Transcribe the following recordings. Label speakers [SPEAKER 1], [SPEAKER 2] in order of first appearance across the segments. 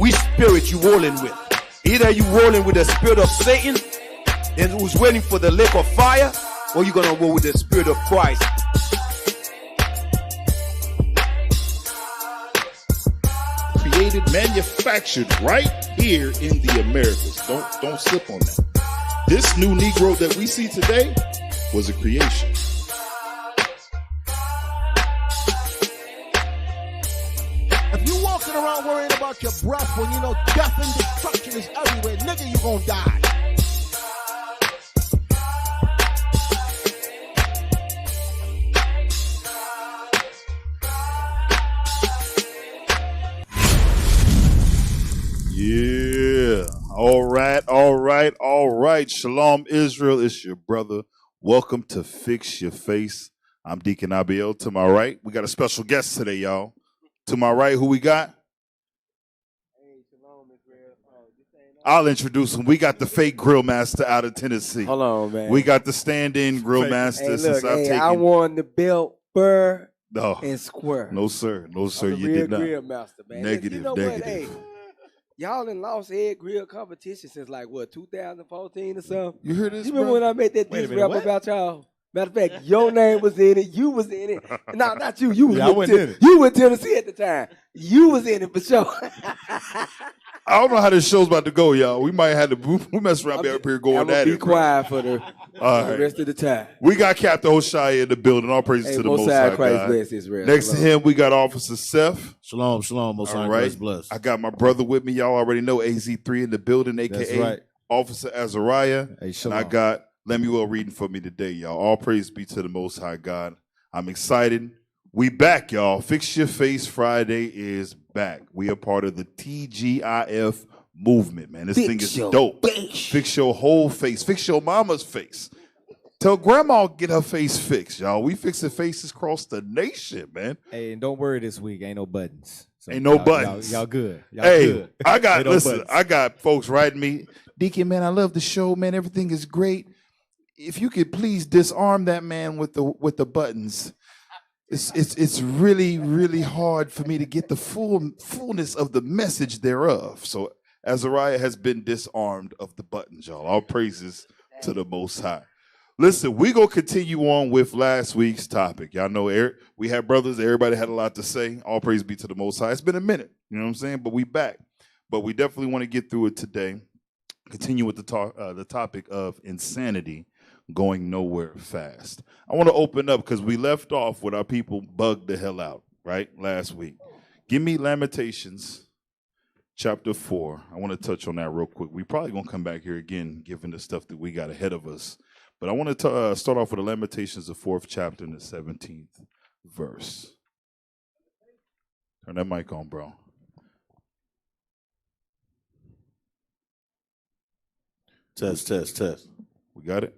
[SPEAKER 1] which spirit you rolling with. Either you rolling with the spirit of Satan and who's waiting for the lake of fire, or you're gonna roll with the spirit of Christ.
[SPEAKER 2] Created, manufactured right here in the Americas. Don't slip on that. This new Negro that we see today was a creation.
[SPEAKER 3] If you walking around worrying about your breath when you know death and destruction is everywhere, nigga, you gonna die.
[SPEAKER 2] Yeah. All right. Shalom, Israel. It's your brother. Welcome to Fix Your Face. I'm Deacon Abiel. To my right, we got a special guest today, y'all. To my right, who we got?
[SPEAKER 4] Hey, shalom, Israel.
[SPEAKER 2] I'll introduce him. We got the fake grill master out of Tennessee.
[SPEAKER 4] Hold on, man.
[SPEAKER 2] We got the stand-in grill master.
[SPEAKER 4] Hey,
[SPEAKER 2] since
[SPEAKER 4] look,
[SPEAKER 2] I've taken.
[SPEAKER 4] I won the belt, burr,
[SPEAKER 2] No.
[SPEAKER 4] and square.
[SPEAKER 2] No, sir. No, sir.
[SPEAKER 4] I'm the
[SPEAKER 2] You
[SPEAKER 4] real
[SPEAKER 2] did not.
[SPEAKER 4] grill master, man.
[SPEAKER 2] Negative,
[SPEAKER 4] You know
[SPEAKER 2] negative.
[SPEAKER 4] what? Hey, y'all done lost egg grill competition since like what 2014 or something.
[SPEAKER 2] You heard this,
[SPEAKER 4] You remember
[SPEAKER 2] bro?
[SPEAKER 4] when I made that
[SPEAKER 5] Wait a
[SPEAKER 4] diss
[SPEAKER 5] minute,
[SPEAKER 4] rap
[SPEAKER 5] what?
[SPEAKER 4] about y'all? Matter of fact, your name was in it. You was in it. No, not you. You was
[SPEAKER 5] Yeah, I
[SPEAKER 4] with
[SPEAKER 5] wasn't in it.
[SPEAKER 4] You were in Tennessee at the time. You was in it for sure.
[SPEAKER 2] I don't know how this show's about to go, y'all. We might have to we mess around up here going
[SPEAKER 4] I'm gonna
[SPEAKER 2] at
[SPEAKER 4] be
[SPEAKER 2] it. bro.
[SPEAKER 4] quiet for the
[SPEAKER 2] right.
[SPEAKER 4] rest of the time.
[SPEAKER 2] We got Captain Hoshaya in the building. All praises
[SPEAKER 4] Hey,
[SPEAKER 2] to the
[SPEAKER 4] Most
[SPEAKER 2] Most
[SPEAKER 4] High
[SPEAKER 2] High
[SPEAKER 4] Christ
[SPEAKER 2] God.
[SPEAKER 4] bless Israel.
[SPEAKER 2] Next to
[SPEAKER 4] Shalom.
[SPEAKER 2] him, we got Officer Seth.
[SPEAKER 5] Shalom, Most
[SPEAKER 2] All
[SPEAKER 5] High
[SPEAKER 2] right.
[SPEAKER 5] Christ bless.
[SPEAKER 2] I got my brother with me. Y'all already know AZ3 in the building,
[SPEAKER 5] That's
[SPEAKER 2] a.k.a.
[SPEAKER 5] right.
[SPEAKER 2] Officer Azariah.
[SPEAKER 5] Hey,
[SPEAKER 2] And
[SPEAKER 5] shalom.
[SPEAKER 2] I got Lemuel reading for me today, y'all. All praise be to the Most High God. I'm excited. We back, y'all. Fix Your Face Friday is back. We are part of the TGIF movement, man. This thing is dope. Fix your whole face. Fix your mama's face. Tell grandma get her face fixed, y'all. We fixing faces across the nation, man.
[SPEAKER 5] Hey, and don't worry this week. Ain't no buttons. So
[SPEAKER 2] Ain't no
[SPEAKER 5] y'all-
[SPEAKER 2] buttons.
[SPEAKER 5] Y'all good. Y'all
[SPEAKER 2] Hey,
[SPEAKER 5] good.
[SPEAKER 2] I got
[SPEAKER 5] Ain't no
[SPEAKER 2] listen.
[SPEAKER 5] buttons.
[SPEAKER 2] I got folks writing me, Deacon, man. I love the show, man. Everything is great. If you could please disarm that man with the buttons. It's really hard for me to get the fullness of the message thereof. So Azariah has been disarmed of the buttons, y'all. All praises to the Most High. Listen, we gonna continue on with last week's topic. Y'all know we had brothers. Everybody had a lot to say. All praise be to the Most High. It's been a minute, you know what I'm saying? But we back. But we definitely want to get through it today. Continue with the topic of insanity going nowhere fast. I want to open up because we left off with our people bugged the hell out, right? Last week. Give me Lamentations chapter 4. I want to touch on that real quick. We probably going to come back here again, given the stuff that we got ahead of us. But I want to start off with the Lamentations, the 4th chapter and the 17th verse. Turn that mic on, bro.
[SPEAKER 5] Test.
[SPEAKER 2] We got it?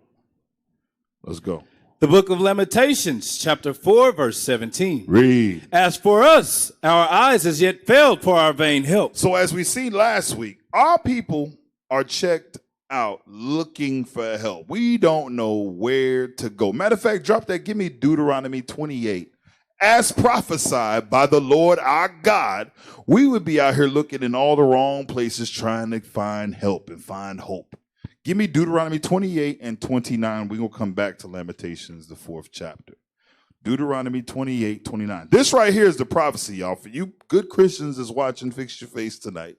[SPEAKER 2] Let's go.
[SPEAKER 6] The book of Lamentations, chapter 4, verse 17.
[SPEAKER 2] Read.
[SPEAKER 6] As for us, our eyes as yet failed for our vain help.
[SPEAKER 2] So as we seen last week, our people are checked out looking for help. We don't know where to go. Matter of fact, drop that. Give me Deuteronomy 28. As prophesied by the Lord our God, we would be out here looking in all the wrong places trying to find help and find hope. Give me Deuteronomy 28 and 29. We're going to come back to Lamentations, the 4th chapter. Deuteronomy 28, 29. This right here is the prophecy, y'all. For you good Christians that's watching Fix Your Face tonight.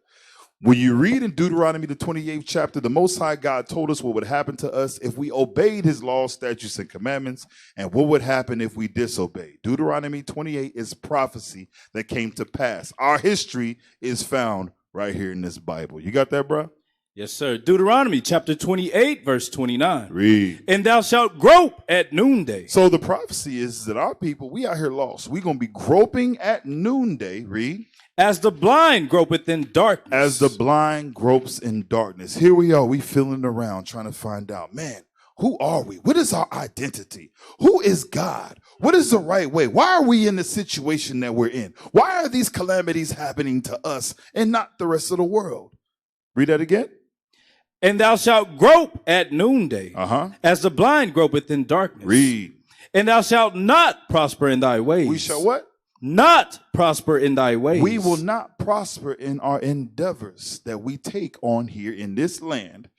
[SPEAKER 2] When you read in Deuteronomy, the 28th chapter, the Most High God told us what would happen to us if we obeyed his laws, statutes, and commandments, and what would happen if we disobeyed. Deuteronomy 28 is prophecy that came to pass. Our history is found right here in this Bible. You got that, bro?
[SPEAKER 6] Yes, sir. Deuteronomy chapter 28, verse 29.
[SPEAKER 2] Read.
[SPEAKER 6] And thou shalt grope at noonday.
[SPEAKER 2] So the prophecy is that our people, we out here lost. We're going to be groping at noonday. Read.
[SPEAKER 6] As the blind gropeth in darkness.
[SPEAKER 2] As the blind gropes in darkness. Here we are. We feeling around trying to find out, man, who are we? What is our identity? Who is God? What is the right way? Why are we in the situation that we're in? Why are these calamities happening to us and not the rest of the world? Read that again.
[SPEAKER 6] And thou shalt grope at noonday. As the blind gropeth in darkness.
[SPEAKER 2] Read.
[SPEAKER 6] And thou shalt not prosper in thy ways.
[SPEAKER 2] We shall what?
[SPEAKER 6] not prosper in thy ways.
[SPEAKER 2] We will not prosper in our endeavors that we take on here in this land.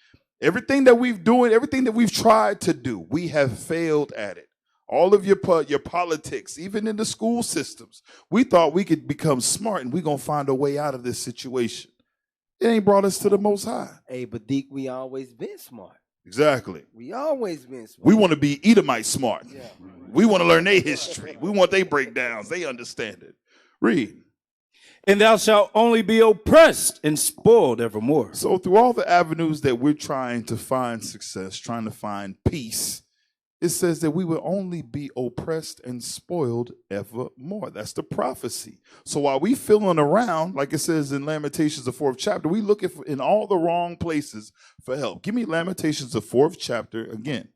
[SPEAKER 2] Everything that we've doing, everything that we've tried to do, we have failed at it. All of your politics, even in the school systems, we thought we could become smart and we're going to find a way out of this situation. It ain't brought us to the Most High.
[SPEAKER 4] Hey, but Deke, we always been smart.
[SPEAKER 2] Exactly.
[SPEAKER 4] We always been smart.
[SPEAKER 2] We want to be Edomite smart.
[SPEAKER 4] Yeah.
[SPEAKER 2] We want to learn their history. We want their breakdowns. They understand it. Read.
[SPEAKER 6] And thou shalt only be oppressed and spoiled evermore.
[SPEAKER 2] So through all the avenues that we're trying to find success, trying to find peace, it says that we will only be oppressed and spoiled evermore. That's the prophecy. So while we feeling around, like it says in Lamentations, the 4th chapter, we looking for in all the wrong places for help. Give me Lamentations, the 4th chapter again,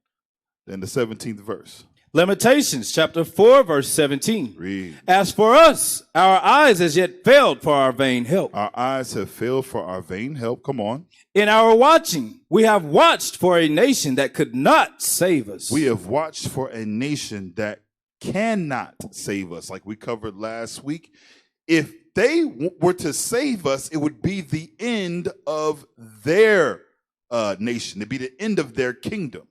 [SPEAKER 2] then the 17th verse.
[SPEAKER 6] Lamentations chapter 4, verse 17.
[SPEAKER 2] Read.
[SPEAKER 6] As for us, our eyes as yet failed for our vain help.
[SPEAKER 2] Our eyes have failed for our vain help. Come on.
[SPEAKER 6] In our watching, we have watched for a nation that could not save us.
[SPEAKER 2] We have watched for a nation that cannot save us, like we covered last week. If they were to save us, it would be the end of their nation. It'd be the end of their kingdom.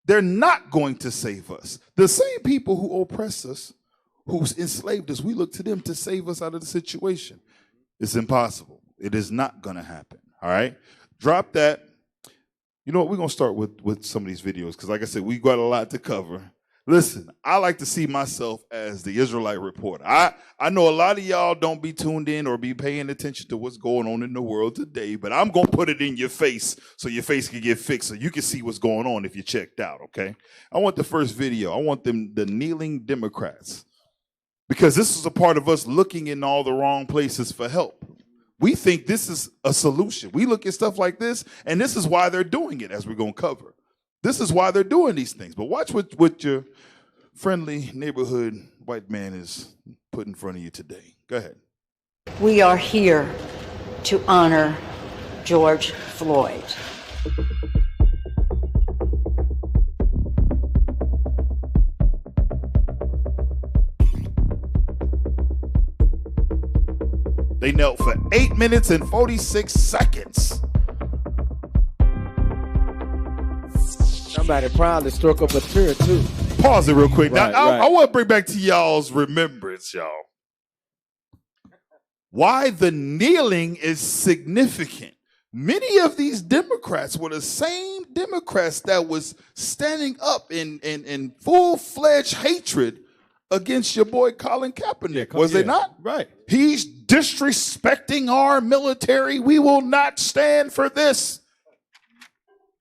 [SPEAKER 2] They're not going to save us. The same people who oppress us, who enslaved us, we look to them to save us out of the situation. It's impossible. It is not going to happen. All right? Drop that. You know what? We're going to start with some of these videos because, like I said, we got a lot to cover. Listen, I like to see myself as the Israelite reporter. I know a lot of y'all don't be tuned in or be paying attention to what's going on in the world today, but I'm going to put it in your face so your face can get fixed so you can see what's going on if you checked out, okay? I want the first video. I want the kneeling Democrats because this is a part of us looking in all the wrong places for help. We think this is a solution. We look at stuff like this, and this is why they're doing it, as we're going to cover. This is why they're doing these things. But watch what your friendly neighborhood white man is put in front of you today. Go ahead.
[SPEAKER 7] We are here to honor George Floyd.
[SPEAKER 2] They knelt for 8 minutes and 46 seconds.
[SPEAKER 4] Somebody probably struck up a tear too.
[SPEAKER 2] Pause it real quick.
[SPEAKER 6] Right,
[SPEAKER 2] now,
[SPEAKER 6] right.
[SPEAKER 2] I want to bring back to y'all's remembrance, y'all. Why the kneeling is significant. Many of these Democrats were the same Democrats that was standing up in full-fledged hatred against your boy Colin Kaepernick, was they not?
[SPEAKER 6] Right.
[SPEAKER 2] He's disrespecting our military. We will not stand for this.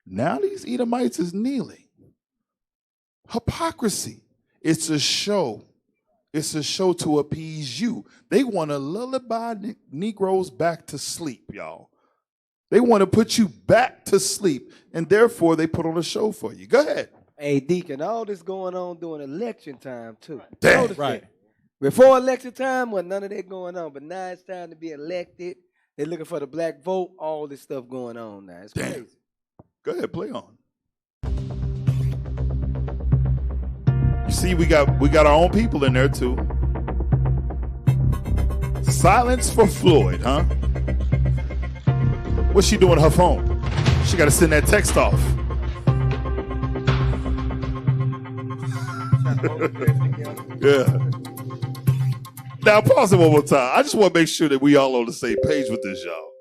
[SPEAKER 2] Now these Edomites is kneeling. Hypocrisy. It's a show. It's a show to appease you. They want to lullaby Negroes back to sleep, y'all. They want to put you back to sleep, and therefore they put on a show for you. Go ahead.
[SPEAKER 4] Hey, Deacon, all this going on during election time too.
[SPEAKER 2] Damn.
[SPEAKER 4] Notice
[SPEAKER 6] Right.
[SPEAKER 4] that. Before election time, wasn't none of that going on. But now it's time to be elected. They're looking for the black vote. All this stuff going on now. It's
[SPEAKER 2] Damn.
[SPEAKER 4] crazy.
[SPEAKER 2] Go ahead, play on. You see, we got our own people in there too. Silence for Floyd, huh? What's she doing on her phone? She got to send that text off. Yeah. Now pause it one more time. I just want to make sure that we all on the same page with this, y'all.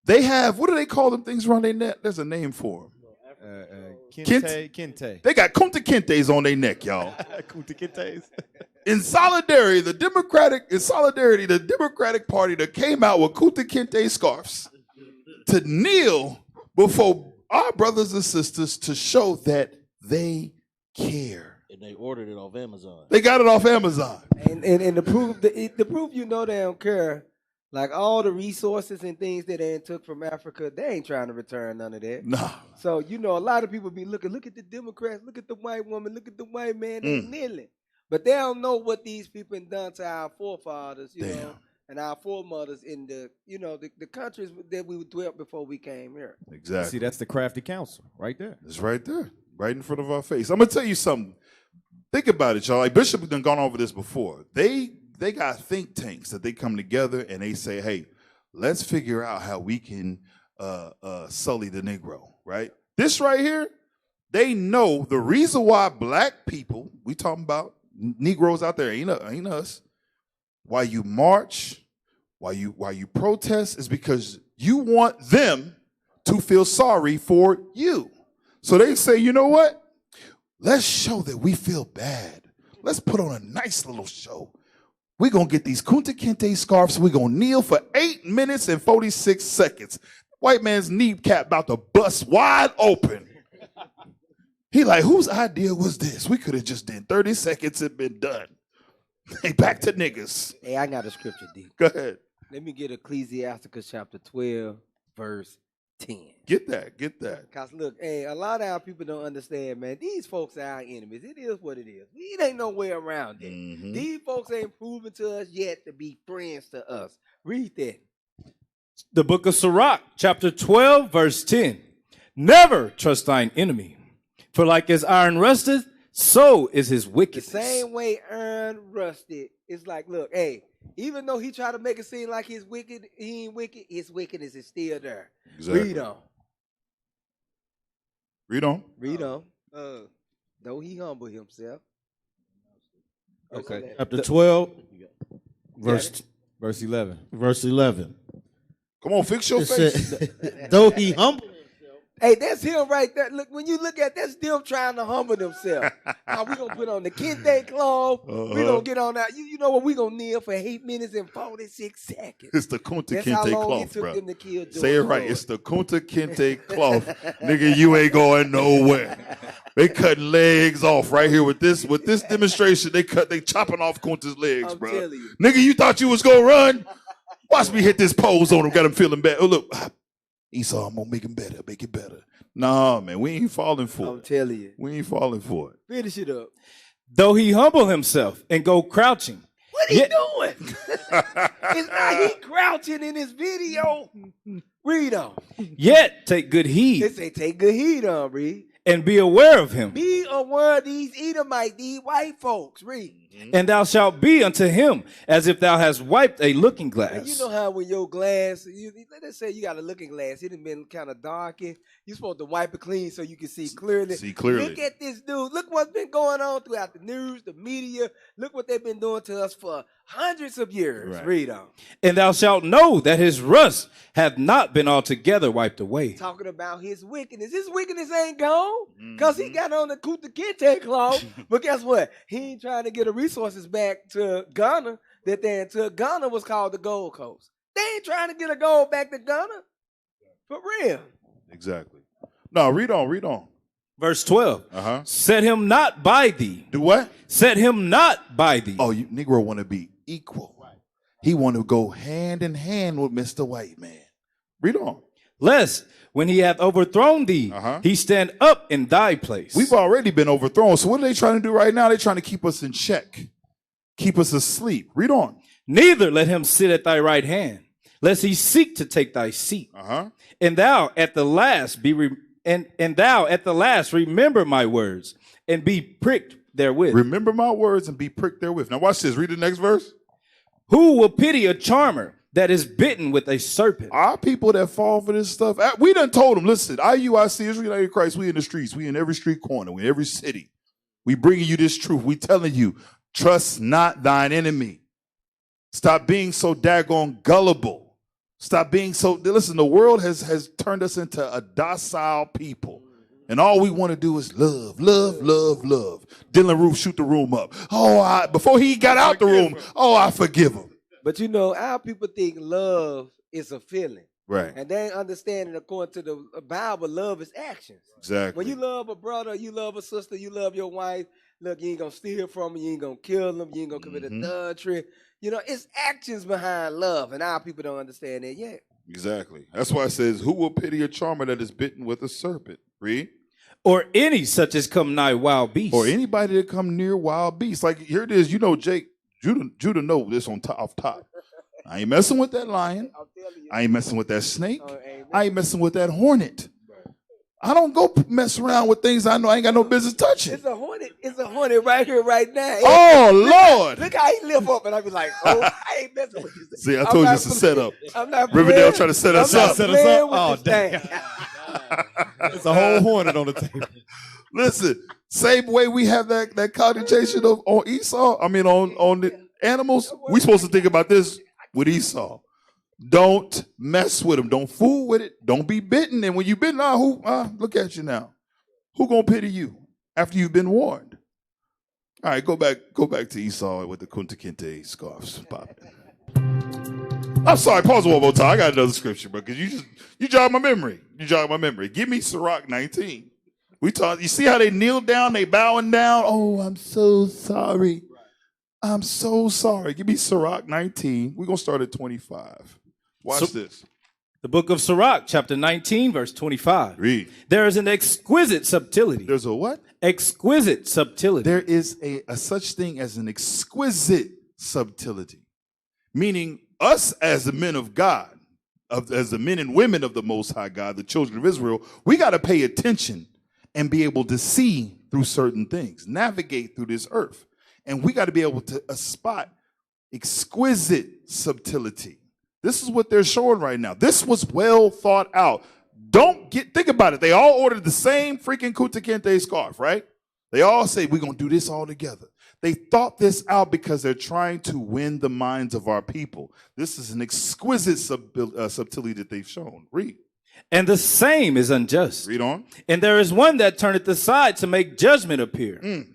[SPEAKER 2] They have, what do they call them things around their neck? There's a name for them.
[SPEAKER 5] Kente.
[SPEAKER 2] They got Kunta Kintes on their neck, y'all.
[SPEAKER 5] Kunta Kintes.
[SPEAKER 2] In solidarity, the Democratic Party that came out with Kunta Kinte scarves to kneel before our brothers and sisters to show that they care.
[SPEAKER 8] And they ordered it off Amazon.
[SPEAKER 2] They got it off Amazon.
[SPEAKER 4] And the proof, the proof you know they don't care. Like all the resources and things that they took from Africa, they ain't trying to return none of that.
[SPEAKER 2] Nah.
[SPEAKER 4] So, you know, a lot of people be looking, look at the Democrats, look at the white woman, look at the white man, they're kneeling. But they don't know what these people have done to our forefathers, you know, and our foremothers in the, you know, the countries that we dwelt before we came here.
[SPEAKER 2] Exactly.
[SPEAKER 5] See, that's the crafty counsel right there.
[SPEAKER 2] It's right there, right in front of our face. I'm going to tell you something. Think about it, y'all. Like Bishop done gone over this before. They got think tanks that they come together and they say, hey, let's figure out how we can sully the Negro, right? This right here, they know the reason why black people, we talking about Negroes out there, ain't us, why you march, why you protest is because you want them to feel sorry for you. So they say, you know what? Let's show that we feel bad. Let's put on a nice little show. We're going to get these Kunta Kinte scarves. We're going to kneel for 8 minutes and 46 seconds. White man's kneecap about to bust wide open. He like, whose idea was this? We could have just done 30 seconds and been done. Hey, back to niggas.
[SPEAKER 4] Hey, I got a scripture, D.
[SPEAKER 2] Go ahead.
[SPEAKER 4] Let me get Ecclesiasticus chapter 12, verse 10.
[SPEAKER 2] Get that.
[SPEAKER 4] Because, look, hey, a lot of our people don't understand, man. These folks are our enemies. It is what it is. It ain't no way around it.
[SPEAKER 2] Mm-hmm.
[SPEAKER 4] These folks ain't proven to us yet to be friends to us. Read that.
[SPEAKER 6] The book of Sirach, chapter 12, verse 10. Never trust thine enemy, for like as iron rusteth, so is his
[SPEAKER 4] The
[SPEAKER 6] wickedness.
[SPEAKER 4] same way iron rusted. It's like, look, hey, even though he tried to make it seem like he's wicked, he ain't wicked. His wickedness is still there.
[SPEAKER 2] Exactly.
[SPEAKER 4] Read on.
[SPEAKER 2] Read on.
[SPEAKER 4] Though he humble himself.
[SPEAKER 6] Okay.
[SPEAKER 8] Chapter 12,
[SPEAKER 5] Verse 11.
[SPEAKER 8] verse 11.
[SPEAKER 2] Come on, fix your
[SPEAKER 8] It
[SPEAKER 2] face.
[SPEAKER 8] said, though he humbled himself.
[SPEAKER 4] Hey, that's him right there. Look, when you look at that's them trying to humble themselves. Now we gonna put on the kente cloth. We gonna get on that. You know what? We gonna kneel for 8 minutes and 46 seconds.
[SPEAKER 2] It's the Kunta
[SPEAKER 4] That's how
[SPEAKER 2] Kinte
[SPEAKER 4] long
[SPEAKER 2] cloth,
[SPEAKER 4] it took
[SPEAKER 2] bro.
[SPEAKER 4] them to kill George
[SPEAKER 2] Say it right.
[SPEAKER 4] Floyd.
[SPEAKER 2] It's the Kunta Kinte cloth. Nigga, you ain't going nowhere. They cutting legs off right here with this demonstration. They chopping off Kunta's legs,
[SPEAKER 4] I'm
[SPEAKER 2] bro.
[SPEAKER 4] telling you.
[SPEAKER 2] Nigga, you thought you was gonna run? Watch me hit this pose on him. Got him feeling bad. Oh look, Esau, I'm gonna make him better. Make it better. Nah, man, we ain't falling for
[SPEAKER 4] I'm
[SPEAKER 2] it.
[SPEAKER 4] telling you.
[SPEAKER 2] We ain't falling for it.
[SPEAKER 4] Finish it up.
[SPEAKER 6] Though he humble himself and go crouching.
[SPEAKER 4] What he doing? It's not he crouching in his video. Read on.
[SPEAKER 6] Yet take good
[SPEAKER 4] They
[SPEAKER 6] heed
[SPEAKER 4] say take good heed on, read.
[SPEAKER 6] and be aware of him.
[SPEAKER 4] Be aware of these Edomites, these white folks. Read.
[SPEAKER 6] And thou shalt be unto him as if thou hast wiped a looking glass.
[SPEAKER 4] And you know how when your glass, let's say you got a looking glass, it done been kind of darkened. You're supposed to wipe it clean so you can see clearly.
[SPEAKER 2] See clearly.
[SPEAKER 4] Look at this dude. Look what's been going on throughout the news, the media. Look what they've been doing to us for hundreds of years.
[SPEAKER 2] Right.
[SPEAKER 4] Read on.
[SPEAKER 6] And thou shalt know that his rust hath not been altogether wiped away.
[SPEAKER 4] Talking about his wickedness. His wickedness ain't gone because he got on the Kunta Kinte cloth. But guess what? He ain't trying to get the resources back to Ghana that they took. Ghana was called the Gold Coast. They ain't trying to get a gold back to Ghana. For real.
[SPEAKER 2] Exactly. No, read on.
[SPEAKER 6] Verse 12.
[SPEAKER 2] Uh-huh.
[SPEAKER 6] Set him not by thee.
[SPEAKER 2] Do what?
[SPEAKER 6] Set him not by thee.
[SPEAKER 2] Oh, you Negro want to be equal. He want to go hand in hand with Mr. White Man. Read on.
[SPEAKER 6] Lest when he hath overthrown thee, he stand up in thy place.
[SPEAKER 2] We've already been overthrown. So what are they trying to do right now? They're trying to keep us in check. Keep us asleep. Read on.
[SPEAKER 6] Neither let him sit at thy right hand, lest he seek to take thy seat. And thou at the last remember my words and be pricked therewith.
[SPEAKER 2] Remember my words and be pricked therewith. Now watch this. Read the next verse.
[SPEAKER 6] Who will pity a charmer that is bitten with a serpent?
[SPEAKER 2] Our people that fall for this stuff, we done told them, listen, IUIC, Israel United Christ, we in the streets. We in every street corner. We in every city. We bringing you this truth. We telling you, trust not thine enemy. Stop being so daggone gullible. Stop being so, listen, the world has turned us into a docile people. And all we want to do is love, love, love, love. Dylan Roof shoot the room up. Before he got out the room, I forgive him.
[SPEAKER 4] But you know, our people think love is a feeling.
[SPEAKER 2] Right.
[SPEAKER 4] And they ain't understanding according to the Bible, love is actions.
[SPEAKER 2] Exactly.
[SPEAKER 4] When you love a brother, you love a sister, you love your wife, look, you ain't going to steal from them, you ain't going to kill them, you ain't going to commit adultery. You know, it's actions behind love, and our people don't understand that yet.
[SPEAKER 2] Exactly. That's why it says, who will pity a charmer that is bitten with a serpent? Read.
[SPEAKER 6] Or any such as come nigh wild beasts.
[SPEAKER 2] Or anybody that come near wild beasts. Like, here it is. You know, Jake, Judah know this off top. I ain't messing with that lion. I ain't messing with that snake. I ain't messing with that hornet. I don't go mess around with things I know I ain't got no business touching.
[SPEAKER 4] It's a hornet. it's a hornet right here, right now.
[SPEAKER 2] Oh, Lord.
[SPEAKER 4] Look how he lift up, and I be like, oh, I ain't messing with this.
[SPEAKER 2] See, I told you it's a setup.
[SPEAKER 4] I'm not
[SPEAKER 2] Riverdale trying to set us up.
[SPEAKER 5] Oh, damn. It's a whole hornet on the table.
[SPEAKER 2] Listen, same way we have that connotation on Esau, on the animals, we supposed to think about this with Esau. Don't mess with them. Don't fool with it. Don't be bitten. And when you've bitten, look at you now. Who gonna pity you after you've been warned? All right, go back to Esau with the Kunta Kinte scarves popping. I'm sorry, pause one more time. I got another scripture, bro, because you jog my memory. Give me Sirach 19. You see how they kneel down, they bowing down? Oh, I'm so sorry. I'm so sorry. Give me Sirach 19. We're gonna start at 25. Watch this.
[SPEAKER 6] The book of Sirach, chapter 19, verse 25.
[SPEAKER 2] Read.
[SPEAKER 6] There is an exquisite subtlety.
[SPEAKER 2] There's a what?
[SPEAKER 6] Exquisite subtlety.
[SPEAKER 2] There is a such thing as an exquisite subtlety, meaning us as the men of God, as the men and women of the Most High God, the children of Israel, we got to pay attention and be able to see through certain things, navigate through this earth. And we got to be able to spot exquisite subtlety. This is what they're showing right now. This was well thought out. Think about it. They all ordered the same freaking Kunta Kinte scarf, right? They all say, we're going to do this all together. They thought this out because they're trying to win the minds of our people. This is an exquisite subtlety that they've shown. Read.
[SPEAKER 6] And the same is unjust.
[SPEAKER 2] Read on.
[SPEAKER 6] And there is one that turneth aside to make judgment appear.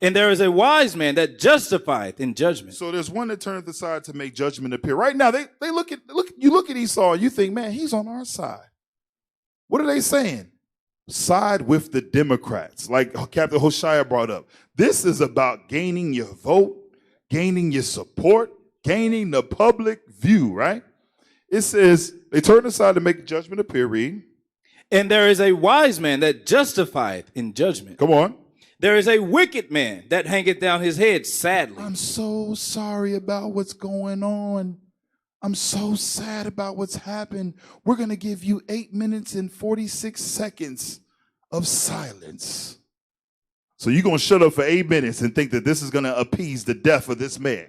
[SPEAKER 6] And there is a wise man that justifieth in judgment.
[SPEAKER 2] So there's one that turneth aside to make judgment appear. Right now, you look at Esau and you think, man, he's on our side. What are they saying? Side with the Democrats, like Captain Hoshea brought up. This is about gaining your vote, gaining your support, gaining the public view, right? It says they turn aside to make judgment appear. Read.
[SPEAKER 6] And there is a wise man that justifieth in judgment.
[SPEAKER 2] Come on.
[SPEAKER 6] There is a wicked man that hangeth down his head sadly.
[SPEAKER 2] I'm so sorry about what's going on. I'm so sad about what's happened. We're going to give you 8 minutes and 46 seconds of silence. So you're going to shut up for 8 minutes and think that this is going to appease the death of this man.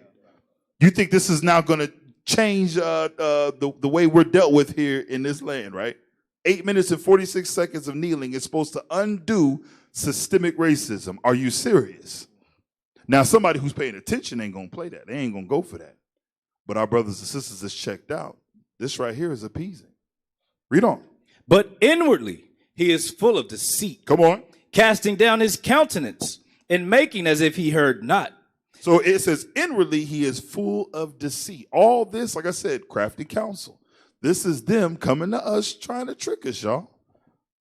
[SPEAKER 2] You think this is now going to change the way we're dealt with here in this land, right? 8 minutes and 46 seconds of kneeling is supposed to undo systemic racism. Are you serious? Now, somebody who's paying attention ain't going to play that. They ain't going to go for that. But our brothers and sisters is checked out. This right here is appeasing. Read on.
[SPEAKER 6] But inwardly he is full of deceit.
[SPEAKER 2] Come on.
[SPEAKER 6] Casting down his countenance and making as if he heard not.
[SPEAKER 2] So it says inwardly he is full of deceit. All this, like I said, crafty counsel. This is them coming to us trying to trick us, y'all.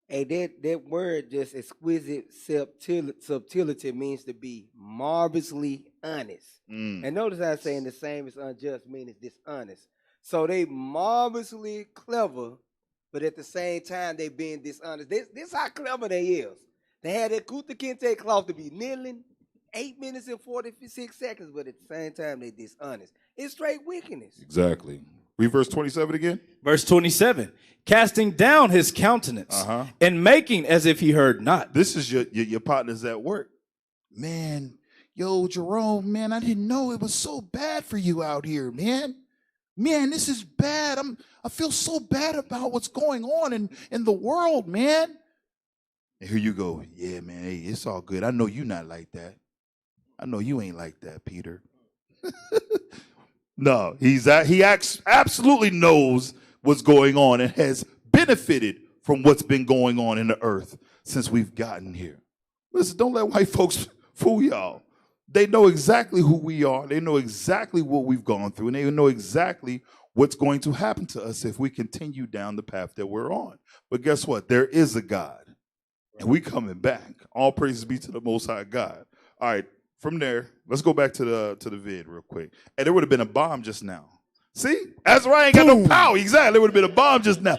[SPEAKER 4] Hey, that word, just exquisite subtlety, means to be marvelously honest. And notice how I'm saying the same as unjust, meaning dishonest. So they marvelously clever, but at the same time they being dishonest. This how clever they is. They had that Kunta Kinte cloth to be kneeling 8 minutes and 46 seconds, but at the same time they dishonest. It's straight wickedness.
[SPEAKER 2] Exactly. Read verse 27 again.
[SPEAKER 6] Verse 27. Casting down his countenance and making as if he heard not.
[SPEAKER 2] This is your partners at work. Man, yo, Jerome, man, I didn't know it was so bad for you out here, man. Man, this is bad. I feel so bad about what's going on in the world, man. And here you go. Yeah, man, hey, it's all good. I know you not like that. I know you ain't like that, Peter. No, he absolutely knows what's going on and has benefited from what's been going on in the earth since we've gotten here. Listen, don't let white folks fool y'all. They know exactly who we are. They know exactly what we've gone through, and they know exactly what's going to happen to us if we continue down the path that we're on. But guess what? There is a God, and we coming back. All praises be to the Most High God. All right, from there, let's go back to the vid real quick. And there would have been a bomb just now. See? Azariah ain't got no power. Exactly. There would have been a bomb just now.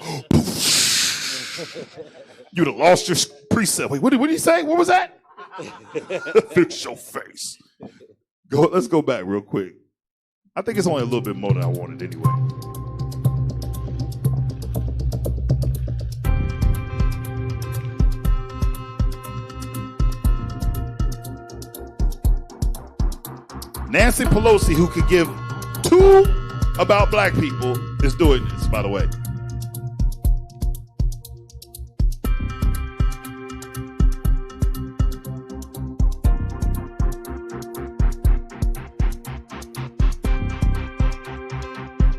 [SPEAKER 2] You'd have lost your precept. Wait, what did he say? What was that? Fix your face. Let's go back real quick. I think it's only a little bit more than I wanted anyway. Nancy Pelosi, who could give two about black people, is doing this, by the way.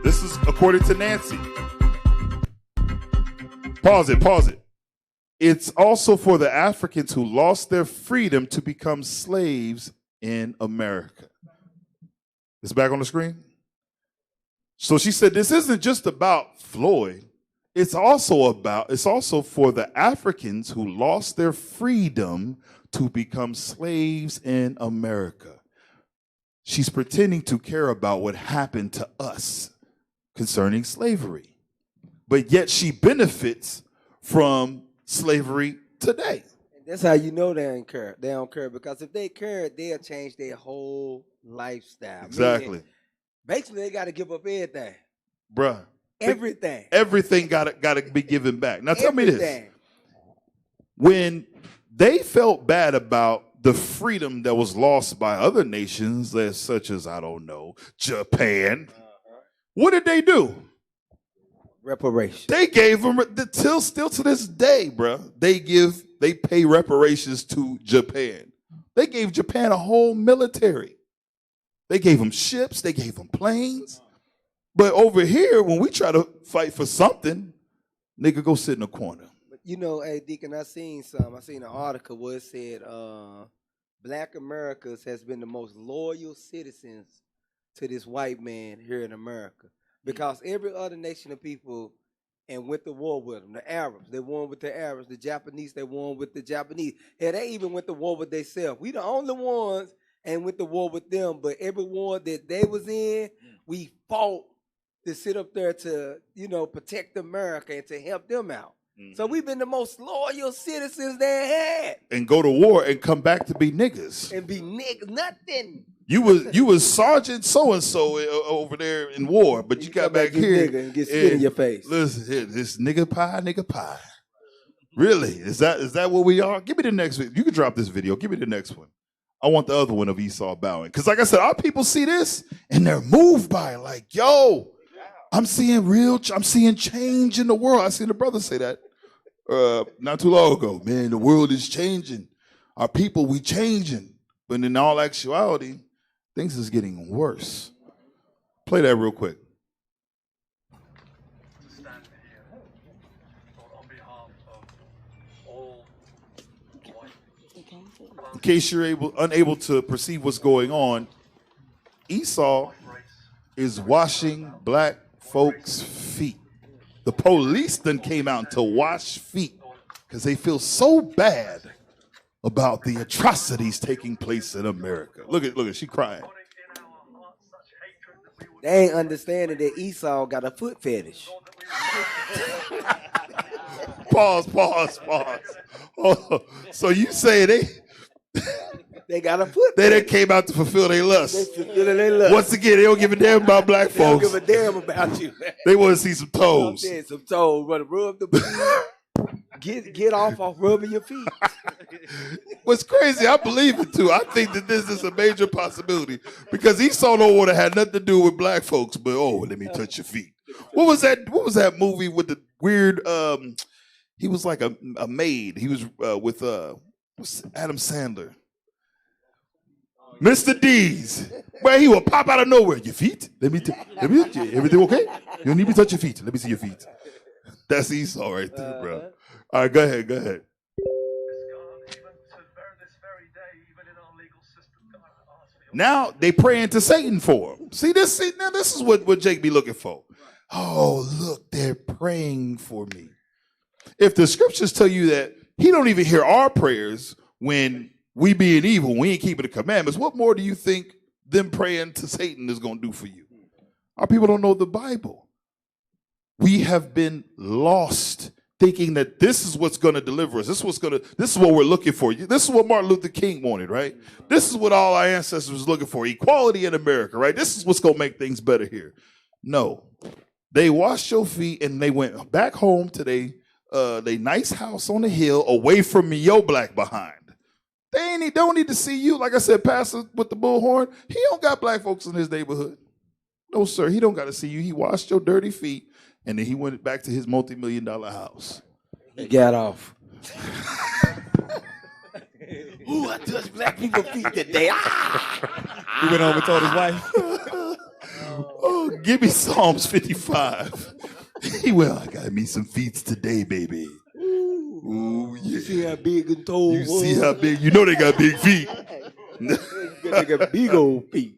[SPEAKER 2] This is according to Nancy. Pause it. It's also for the Africans who lost their freedom to become slaves in America. It's back on the screen. So she said this isn't just about Floyd. It's also for the Africans who lost their freedom to become slaves in America. She's pretending to care about what happened to us concerning slavery. But yet she benefits from slavery today.
[SPEAKER 4] And that's how you know they don't care. They don't care because if they cared, they'll change their whole lifestyle.
[SPEAKER 2] Exactly.
[SPEAKER 4] Meaning, basically, they got to give up everything.
[SPEAKER 2] Bruh.
[SPEAKER 4] Everything.
[SPEAKER 2] Everything got to be given back. Now tell me this. When they felt bad about the freedom that was lost by other nations, such as, I don't know, Japan, what did they do?
[SPEAKER 4] Reparations.
[SPEAKER 2] They gave them still to this day, bruh. They pay reparations to Japan. They gave Japan a whole military. They gave them ships. They gave them planes. But over here, when we try to fight for something, nigga go sit in a corner.
[SPEAKER 4] But you know, hey Deacon, I seen an article where it said Black Americans has been the most loyal citizens to this white man here in America. Because every other nation of people and went to war with them. The Arabs, they won with the Arabs. The Japanese, they won with the Japanese. Hell, they even went to war with themselves. We the only ones and went to war with them. But every war that they was in, we fought to sit up there to, protect America and to help them out. Mm-hmm. So we've been the most loyal citizens they had.
[SPEAKER 2] And go to war and come back to be niggas.
[SPEAKER 4] And be niggas, nothing.
[SPEAKER 2] You was Sergeant so-and-so over there in war, but you got back here
[SPEAKER 4] and get spit in your face.
[SPEAKER 2] Listen, here, this nigga pie. Really? Is that what we are? Give me the next video. You can drop this video. Give me the next one. I want the other one of Esau bowing. Because like I said, our people see this and they're moved by it. Like, yo, I'm seeing change in the world. I seen the brother say that not too long ago. Man, the world is changing. Our people, we changing. But in all actuality, things is getting worse. Play that real quick. In case you're unable to perceive what's going on, Esau is washing black folks' feet. The police then came out to wash feet because they feel so bad about the atrocities taking place in America. Look at, she crying.
[SPEAKER 4] They ain't understanding that Esau got a foot fetish.
[SPEAKER 2] Pause. Oh, so you say
[SPEAKER 4] they got a foot
[SPEAKER 2] they done came out to fulfill their lust.
[SPEAKER 4] Lust.
[SPEAKER 2] Once again, they don't give a damn about black folks.
[SPEAKER 4] They don't give a damn about you.
[SPEAKER 2] They want to see some toes.
[SPEAKER 4] Some toes. Want to rub the get off rubbing your feet.
[SPEAKER 2] What's crazy, I believe it too. I think that this is a major possibility because Esau don't want to have nothing to do with black folks, but let me touch your feet. What was that movie with the weird he was like a maid. He was with Adam Sandler. Mr. D's. Where he will pop out of nowhere. Your feet? Let me everything okay? You don't need me to touch your feet. Let me see your feet. That's Esau right there, bro. All right, go ahead. Now they praying to Satan for him. This is what Jake be looking for. Oh, look, they're praying for me. If the scriptures tell you that he don't even hear our prayers when we being evil, we ain't keeping the commandments, what more do you think them praying to Satan is going to do for you? Our people don't know the Bible. We have been lost thinking that this is what's going to deliver us. This is what we're looking for. This is what Martin Luther King wanted, right? This is what all our ancestors was looking for, equality in America, right? This is what's going to make things better here. No. They washed your feet and they went back home to their nice house on the hill away from your black behind. They don't need to see you. Like I said, Pastor with the bullhorn, he don't got black folks in his neighborhood. No, sir, he don't got to see you. He washed your dirty feet, and then he went back to his multi-million-dollar house.
[SPEAKER 4] He got off. Ooh, I touched black people's feet today.
[SPEAKER 5] He went home and told his wife.
[SPEAKER 2] Oh, give me Psalms 55. He went, I got me some feet today, baby. Ooh, yeah.
[SPEAKER 4] You see how big and tall.
[SPEAKER 2] You see how big? You know they got big feet.
[SPEAKER 4] They got big old feet.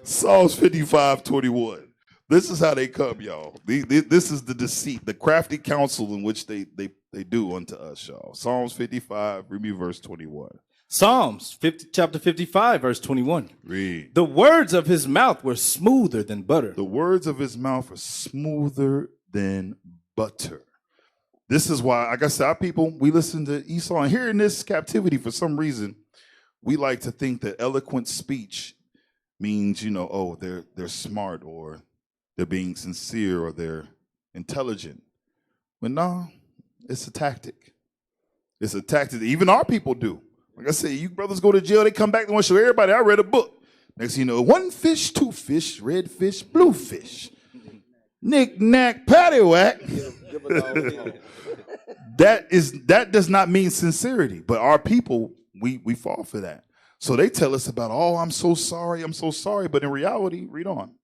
[SPEAKER 2] Psalms 55:21. This is how they come, y'all. This is the deceit, the crafty counsel in which they do unto us, y'all. Psalms 55, read me verse 21.
[SPEAKER 6] Psalms chapter 55, verse 21.
[SPEAKER 2] Read.
[SPEAKER 6] The words of his mouth were smoother than butter.
[SPEAKER 2] The words of his mouth are smoother than butter. This is why, like I said, our people, we listen to Esau. And here in this captivity, for some reason, we like to think that eloquent speech means, they're smart or they're being sincere or they're intelligent. But no, it's a tactic. It's a tactic that even our people do. Like I said, you brothers go to jail, they come back, they want to show everybody, I read a book. Next thing you know, 1 fish, 2 fish, red fish, blue fish. Knick, knack, paddywhack. That does not mean sincerity. But our people, we fall for that. So they tell us about, I'm so sorry. But in reality, read on.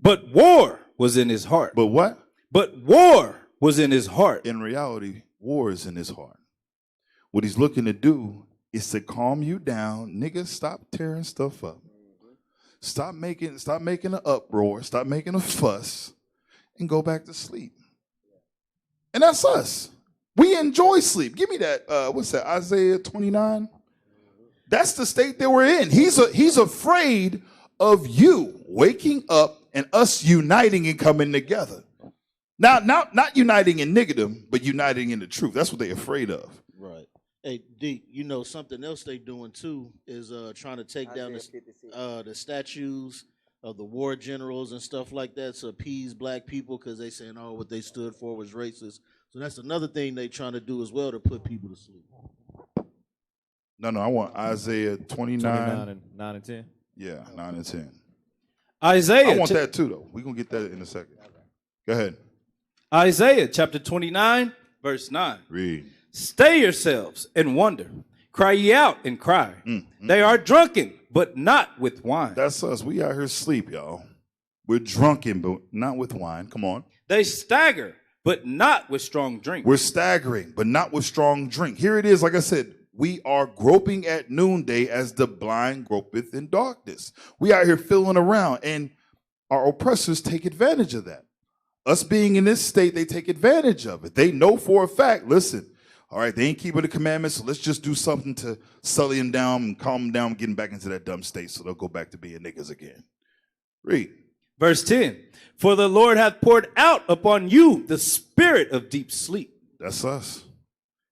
[SPEAKER 6] But war was in his heart.
[SPEAKER 2] But what?
[SPEAKER 6] But war was in his heart.
[SPEAKER 2] In reality, war is in his heart. What he's looking to do is to calm you down. Nigga, stop tearing stuff up. Stop making an uproar. Stop making a fuss. And go back to sleep. And that's us. We enjoy sleep. Give me that, what's that, Isaiah 29? That's the state that we're in. He's afraid of you waking up and us uniting and coming together. Now, not uniting in niggerdom, but uniting in the truth. That's what they're afraid of.
[SPEAKER 8] Right. Hey, D, something else they doing too is trying to take down the statues of the war generals and stuff like that to appease black people because they saying, what they stood for was racist. So that's another thing they trying to do as well to put people to sleep.
[SPEAKER 2] No, I want Isaiah 29
[SPEAKER 5] and 9 and 10.
[SPEAKER 2] Yeah, 9 and 10.
[SPEAKER 6] Isaiah.
[SPEAKER 2] I want that too, though. We're going to get that in a second. Go ahead.
[SPEAKER 6] Isaiah chapter 29, verse 9.
[SPEAKER 2] Read.
[SPEAKER 6] Stay yourselves and wonder. Cry ye out and cry. They are drunken, but not with wine.
[SPEAKER 2] That's us. We out here asleep, y'all. We're drunken, but not with wine. Come on.
[SPEAKER 6] They stagger, but not with strong drink.
[SPEAKER 2] We're staggering, but not with strong drink. Here it is. Like I said, we are groping at noonday as the blind gropeth in darkness. We out here feeling around, and our oppressors take advantage of that. Us being in this state, they take advantage of it. They know for a fact, listen, all right, they ain't keeping the commandments, so let's just do something to sully them down and calm them down, getting back into that dumb state so they'll go back to being niggas again. Read.
[SPEAKER 6] Verse 10. For the Lord hath poured out upon you the spirit of deep sleep.
[SPEAKER 2] That's us.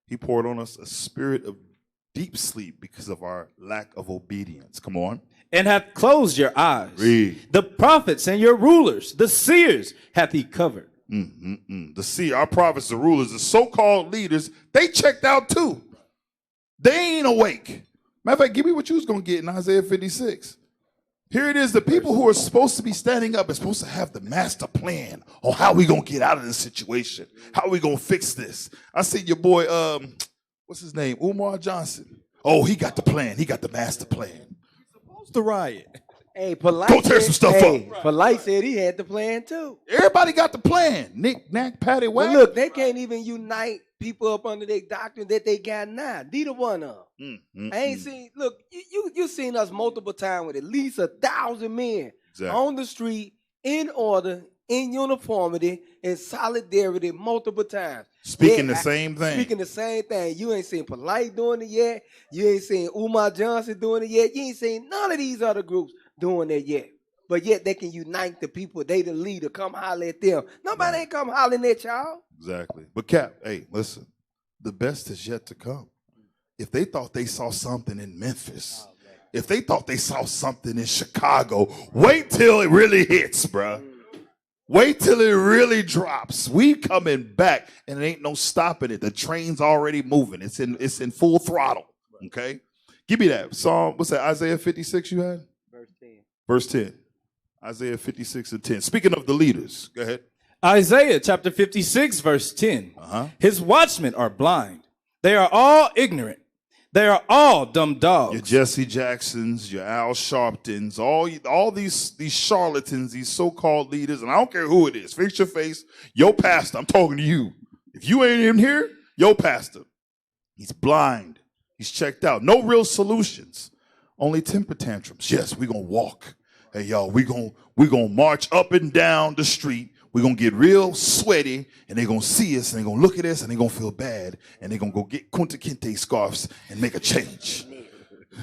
[SPEAKER 2] He poured on us a spirit of deep sleep because of our lack of obedience. Come on.
[SPEAKER 6] And hath closed your eyes.
[SPEAKER 2] Read.
[SPEAKER 6] The prophets and your rulers, the seers, hath he covered.
[SPEAKER 2] The seer, our prophets, the rulers, the so-called leaders, they checked out too. They ain't awake. Matter of fact, give me what you was going to get in Isaiah 56. Here it is. The people who are supposed to be standing up are supposed to have the master plan on how we going to get out of this situation. How we going to fix this. I see your boy, what's his name? Umar Johnson. Oh, he got the plan. He got the master plan.
[SPEAKER 5] Supposed to riot.
[SPEAKER 4] Hey, Polite.
[SPEAKER 2] Go tear some stuff up.
[SPEAKER 4] Polite said he had the plan too.
[SPEAKER 2] Everybody got the plan. Nick, knack, patty, whack.
[SPEAKER 4] But look, they can't even unite people up under their doctrine that they got now. Neither one of them. I ain't seen. Look, you seen us multiple times with at least 1,000 men on the street in order, in uniformity, in solidarity multiple times.
[SPEAKER 2] Speaking the same thing.
[SPEAKER 4] Speaking the same thing. You ain't seen Polite doing it yet. You ain't seen Umar Johnson doing it yet. You ain't seen none of these other groups doing it yet. But yet they can unite the people. They the leader. Come holler at them. Nobody ain't come hollering at y'all.
[SPEAKER 2] Exactly. But Cap, hey, listen. The best is yet to come. If they thought they saw something in Memphis, if they thought they saw something in Chicago, wait till it really hits, bruh. Wait till it really drops. We coming back, and it ain't no stopping it. The train's already moving. It's in full throttle. Okay? Give me that. Psalm, what's that, Isaiah 56 you had?
[SPEAKER 4] Verse 10.
[SPEAKER 2] Verse 10. Isaiah 56 and 10. Speaking of the leaders, go ahead.
[SPEAKER 6] Isaiah chapter 56, verse 10. His watchmen are blind. They are all ignorant. They are all dumb dogs.
[SPEAKER 2] Your Jesse Jacksons, your Al Sharptons, all these charlatans, these so-called leaders, and I don't care who it is. Fix your face. Your pastor, I'm talking to you. If you ain't in here, your pastor. He's blind. He's checked out. No real solutions. Only temper tantrums. Yes, we're going to walk. Hey, y'all, we're gonna march up and down the street. We're going to get real sweaty, and they're going to see us, and they're going to look at us, and they're going to feel bad, and they're going to go get Kunta Kinte scarves and make a change.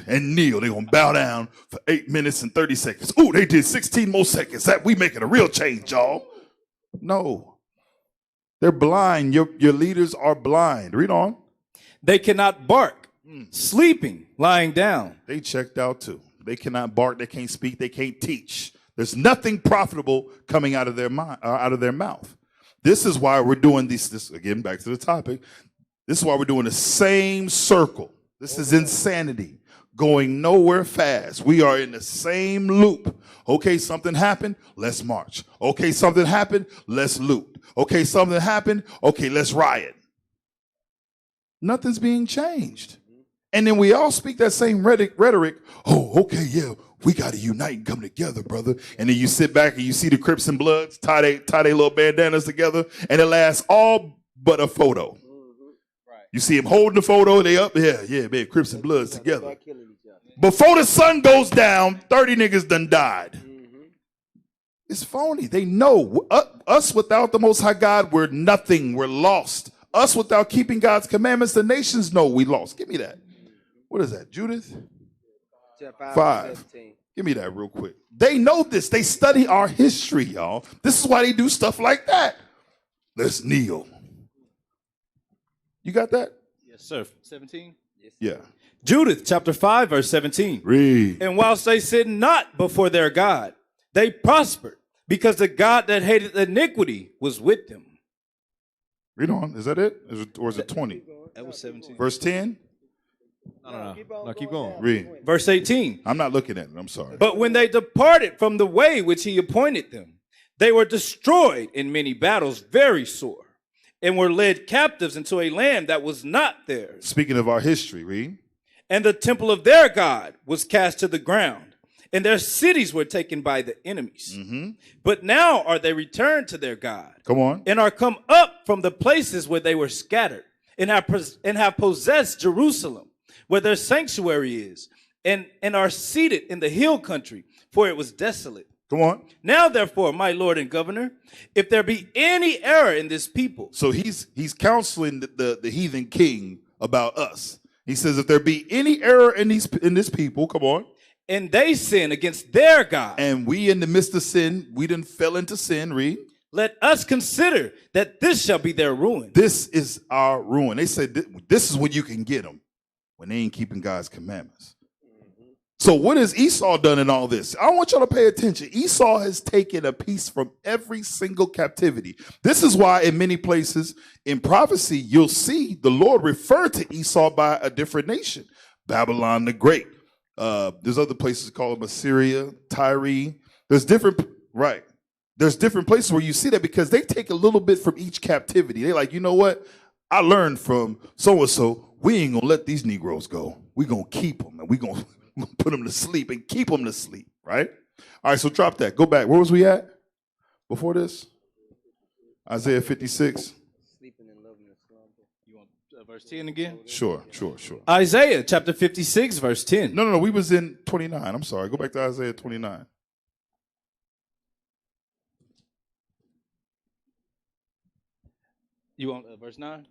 [SPEAKER 2] And kneel. They're going to bow down for 8 minutes and 30 seconds. Ooh, they did 16 more seconds. We making a real change, y'all. No. They're blind. Your leaders are blind. Read on.
[SPEAKER 6] They cannot bark, sleeping, lying down.
[SPEAKER 2] They checked out too. They cannot bark. They can't speak. They can't teach. There's nothing profitable coming out of their mouth. This is why we're doing this again, back to the topic. This is why we're doing the same circle. This is insanity, going nowhere fast. We are in the same loop. Okay, something happened, let's march. Okay, something happened, let's loot. Okay, something happened, okay, let's riot. Nothing's being changed. And then we all speak that same rhetoric. Oh, okay, yeah, we got to unite and come together, brother. And then you sit back and you see the Crips and Bloods tie their little bandanas together, and it lasts all but a photo. Right. You see them holding the photo, they up, yeah, man, Crips and Bloods together. Before the sun goes down, 30 niggas done died. It's phony. They know. Us without the Most High God, we're nothing. We're lost. Us without keeping God's commandments, the nations know we lost. Give me that. What is that, Judith? 5. Give me that real quick. They know this. They study our history, y'all. This is why they do stuff like that. Let's kneel. You got that?
[SPEAKER 6] Yes, sir. 17?
[SPEAKER 2] Yeah.
[SPEAKER 6] Judith chapter 5, verse 17.
[SPEAKER 2] Read.
[SPEAKER 6] And whilst they sinned not before their God, they prospered, because the God that hated iniquity was with them.
[SPEAKER 2] Read on. Is that it? Or is it 20?
[SPEAKER 6] That was 17.
[SPEAKER 2] Verse 10?
[SPEAKER 5] No, keep going.
[SPEAKER 2] Read.
[SPEAKER 6] Verse 18.
[SPEAKER 2] I'm not looking at it. I'm sorry.
[SPEAKER 6] But when they departed from the way which he appointed them, they were destroyed in many battles, very sore, and were led captives into a land that was not theirs.
[SPEAKER 2] Speaking of our history, read.
[SPEAKER 6] And the temple of their God was cast to the ground, and their cities were taken by the enemies. But now are they returned to their God.
[SPEAKER 2] Come on.
[SPEAKER 6] And are come up from the places where they were scattered, and have possessed Jerusalem, where their sanctuary is, and are seated in the hill country, for it was desolate.
[SPEAKER 2] Come on.
[SPEAKER 6] Now, therefore, my Lord and Governor, if there be any error in this people.
[SPEAKER 2] So he's counseling the heathen king about us. He says, if there be any error in this people, come on.
[SPEAKER 6] And they sin against their God.
[SPEAKER 2] And we in the midst of sin, we done fell into sin, read.
[SPEAKER 6] Let us consider that this shall be their ruin.
[SPEAKER 2] This is our ruin. They said this is when you can get them, when they ain't keeping God's commandments. So what has Esau done in all this? I want y'all to pay attention. Esau has taken a piece from every single captivity. This is why in many places in prophecy, you'll see the Lord refer to Esau by a different nation. Babylon the Great. There's other places called Assyria, Tyre. There's different places where you see that because they take a little bit from each captivity. They're like, you know what? I learned from so-and-so, we ain't gonna let these Negroes go. We're gonna keep them, and we're gonna put them to sleep and keep them to sleep, right? All right, so drop that. Go back. Where was we at before this? Isaiah 56.
[SPEAKER 4] Sleeping and loving the slumber.
[SPEAKER 6] You want verse 10 again?
[SPEAKER 2] Sure.
[SPEAKER 6] Isaiah chapter 56, verse 10.
[SPEAKER 2] No, we was in 29. I'm sorry. Go back to Isaiah 29.
[SPEAKER 6] You want verse 9?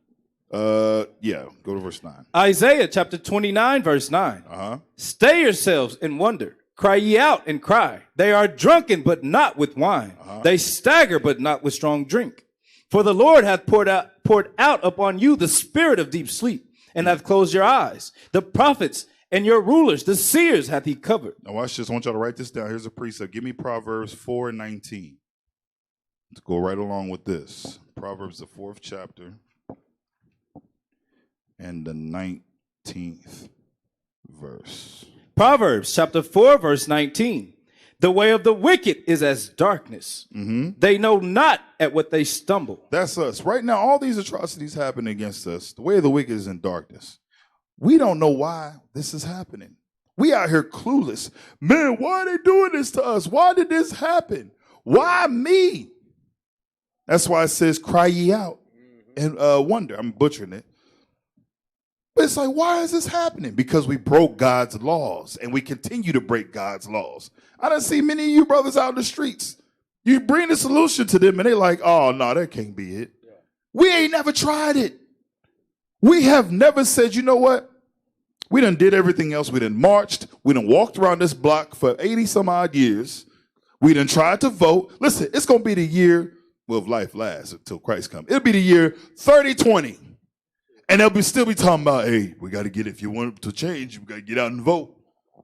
[SPEAKER 2] Yeah, go to verse 9.
[SPEAKER 6] Isaiah chapter 29, verse 9. Stay yourselves and wonder. Cry ye out and cry. They are drunken, but not with wine. They stagger, but not with strong drink. For the Lord hath poured out upon you the spirit of deep sleep, and hath closed your eyes. The prophets and your rulers, the seers, hath he covered.
[SPEAKER 2] Now watch this. I want y'all to write this down. Here's a precept. Give me Proverbs 4:19. Let's go right along with this. Proverbs, the 4th chapter. And the 19th verse.
[SPEAKER 6] Proverbs chapter 4, verse 19. The way of the wicked is as darkness. They know not at what they stumble.
[SPEAKER 2] That's us. Right now, all these atrocities happen against us. The way of the wicked is in darkness. We don't know why this is happening. We out here clueless. Man, why are they doing this to us? Why did this happen? Why me? That's why it says, cry ye out and wonder. I'm butchering it. But it's like, why is this happening? Because we broke God's laws and we continue to break God's laws. I done see many of you brothers out in the streets. You bring the solution to them and they like, oh, no, that can't be it. Yeah. We ain't never tried it. We have never said, you know what? We done did everything else. We done marched. We done walked around this block for 80 some odd years. We done tried to vote. Listen, it's going to be the year, well, if life lasts until Christ comes. It'll be the year 3020. And they'll still be talking about, hey, we got to get, if you want to change, we got to get out and vote.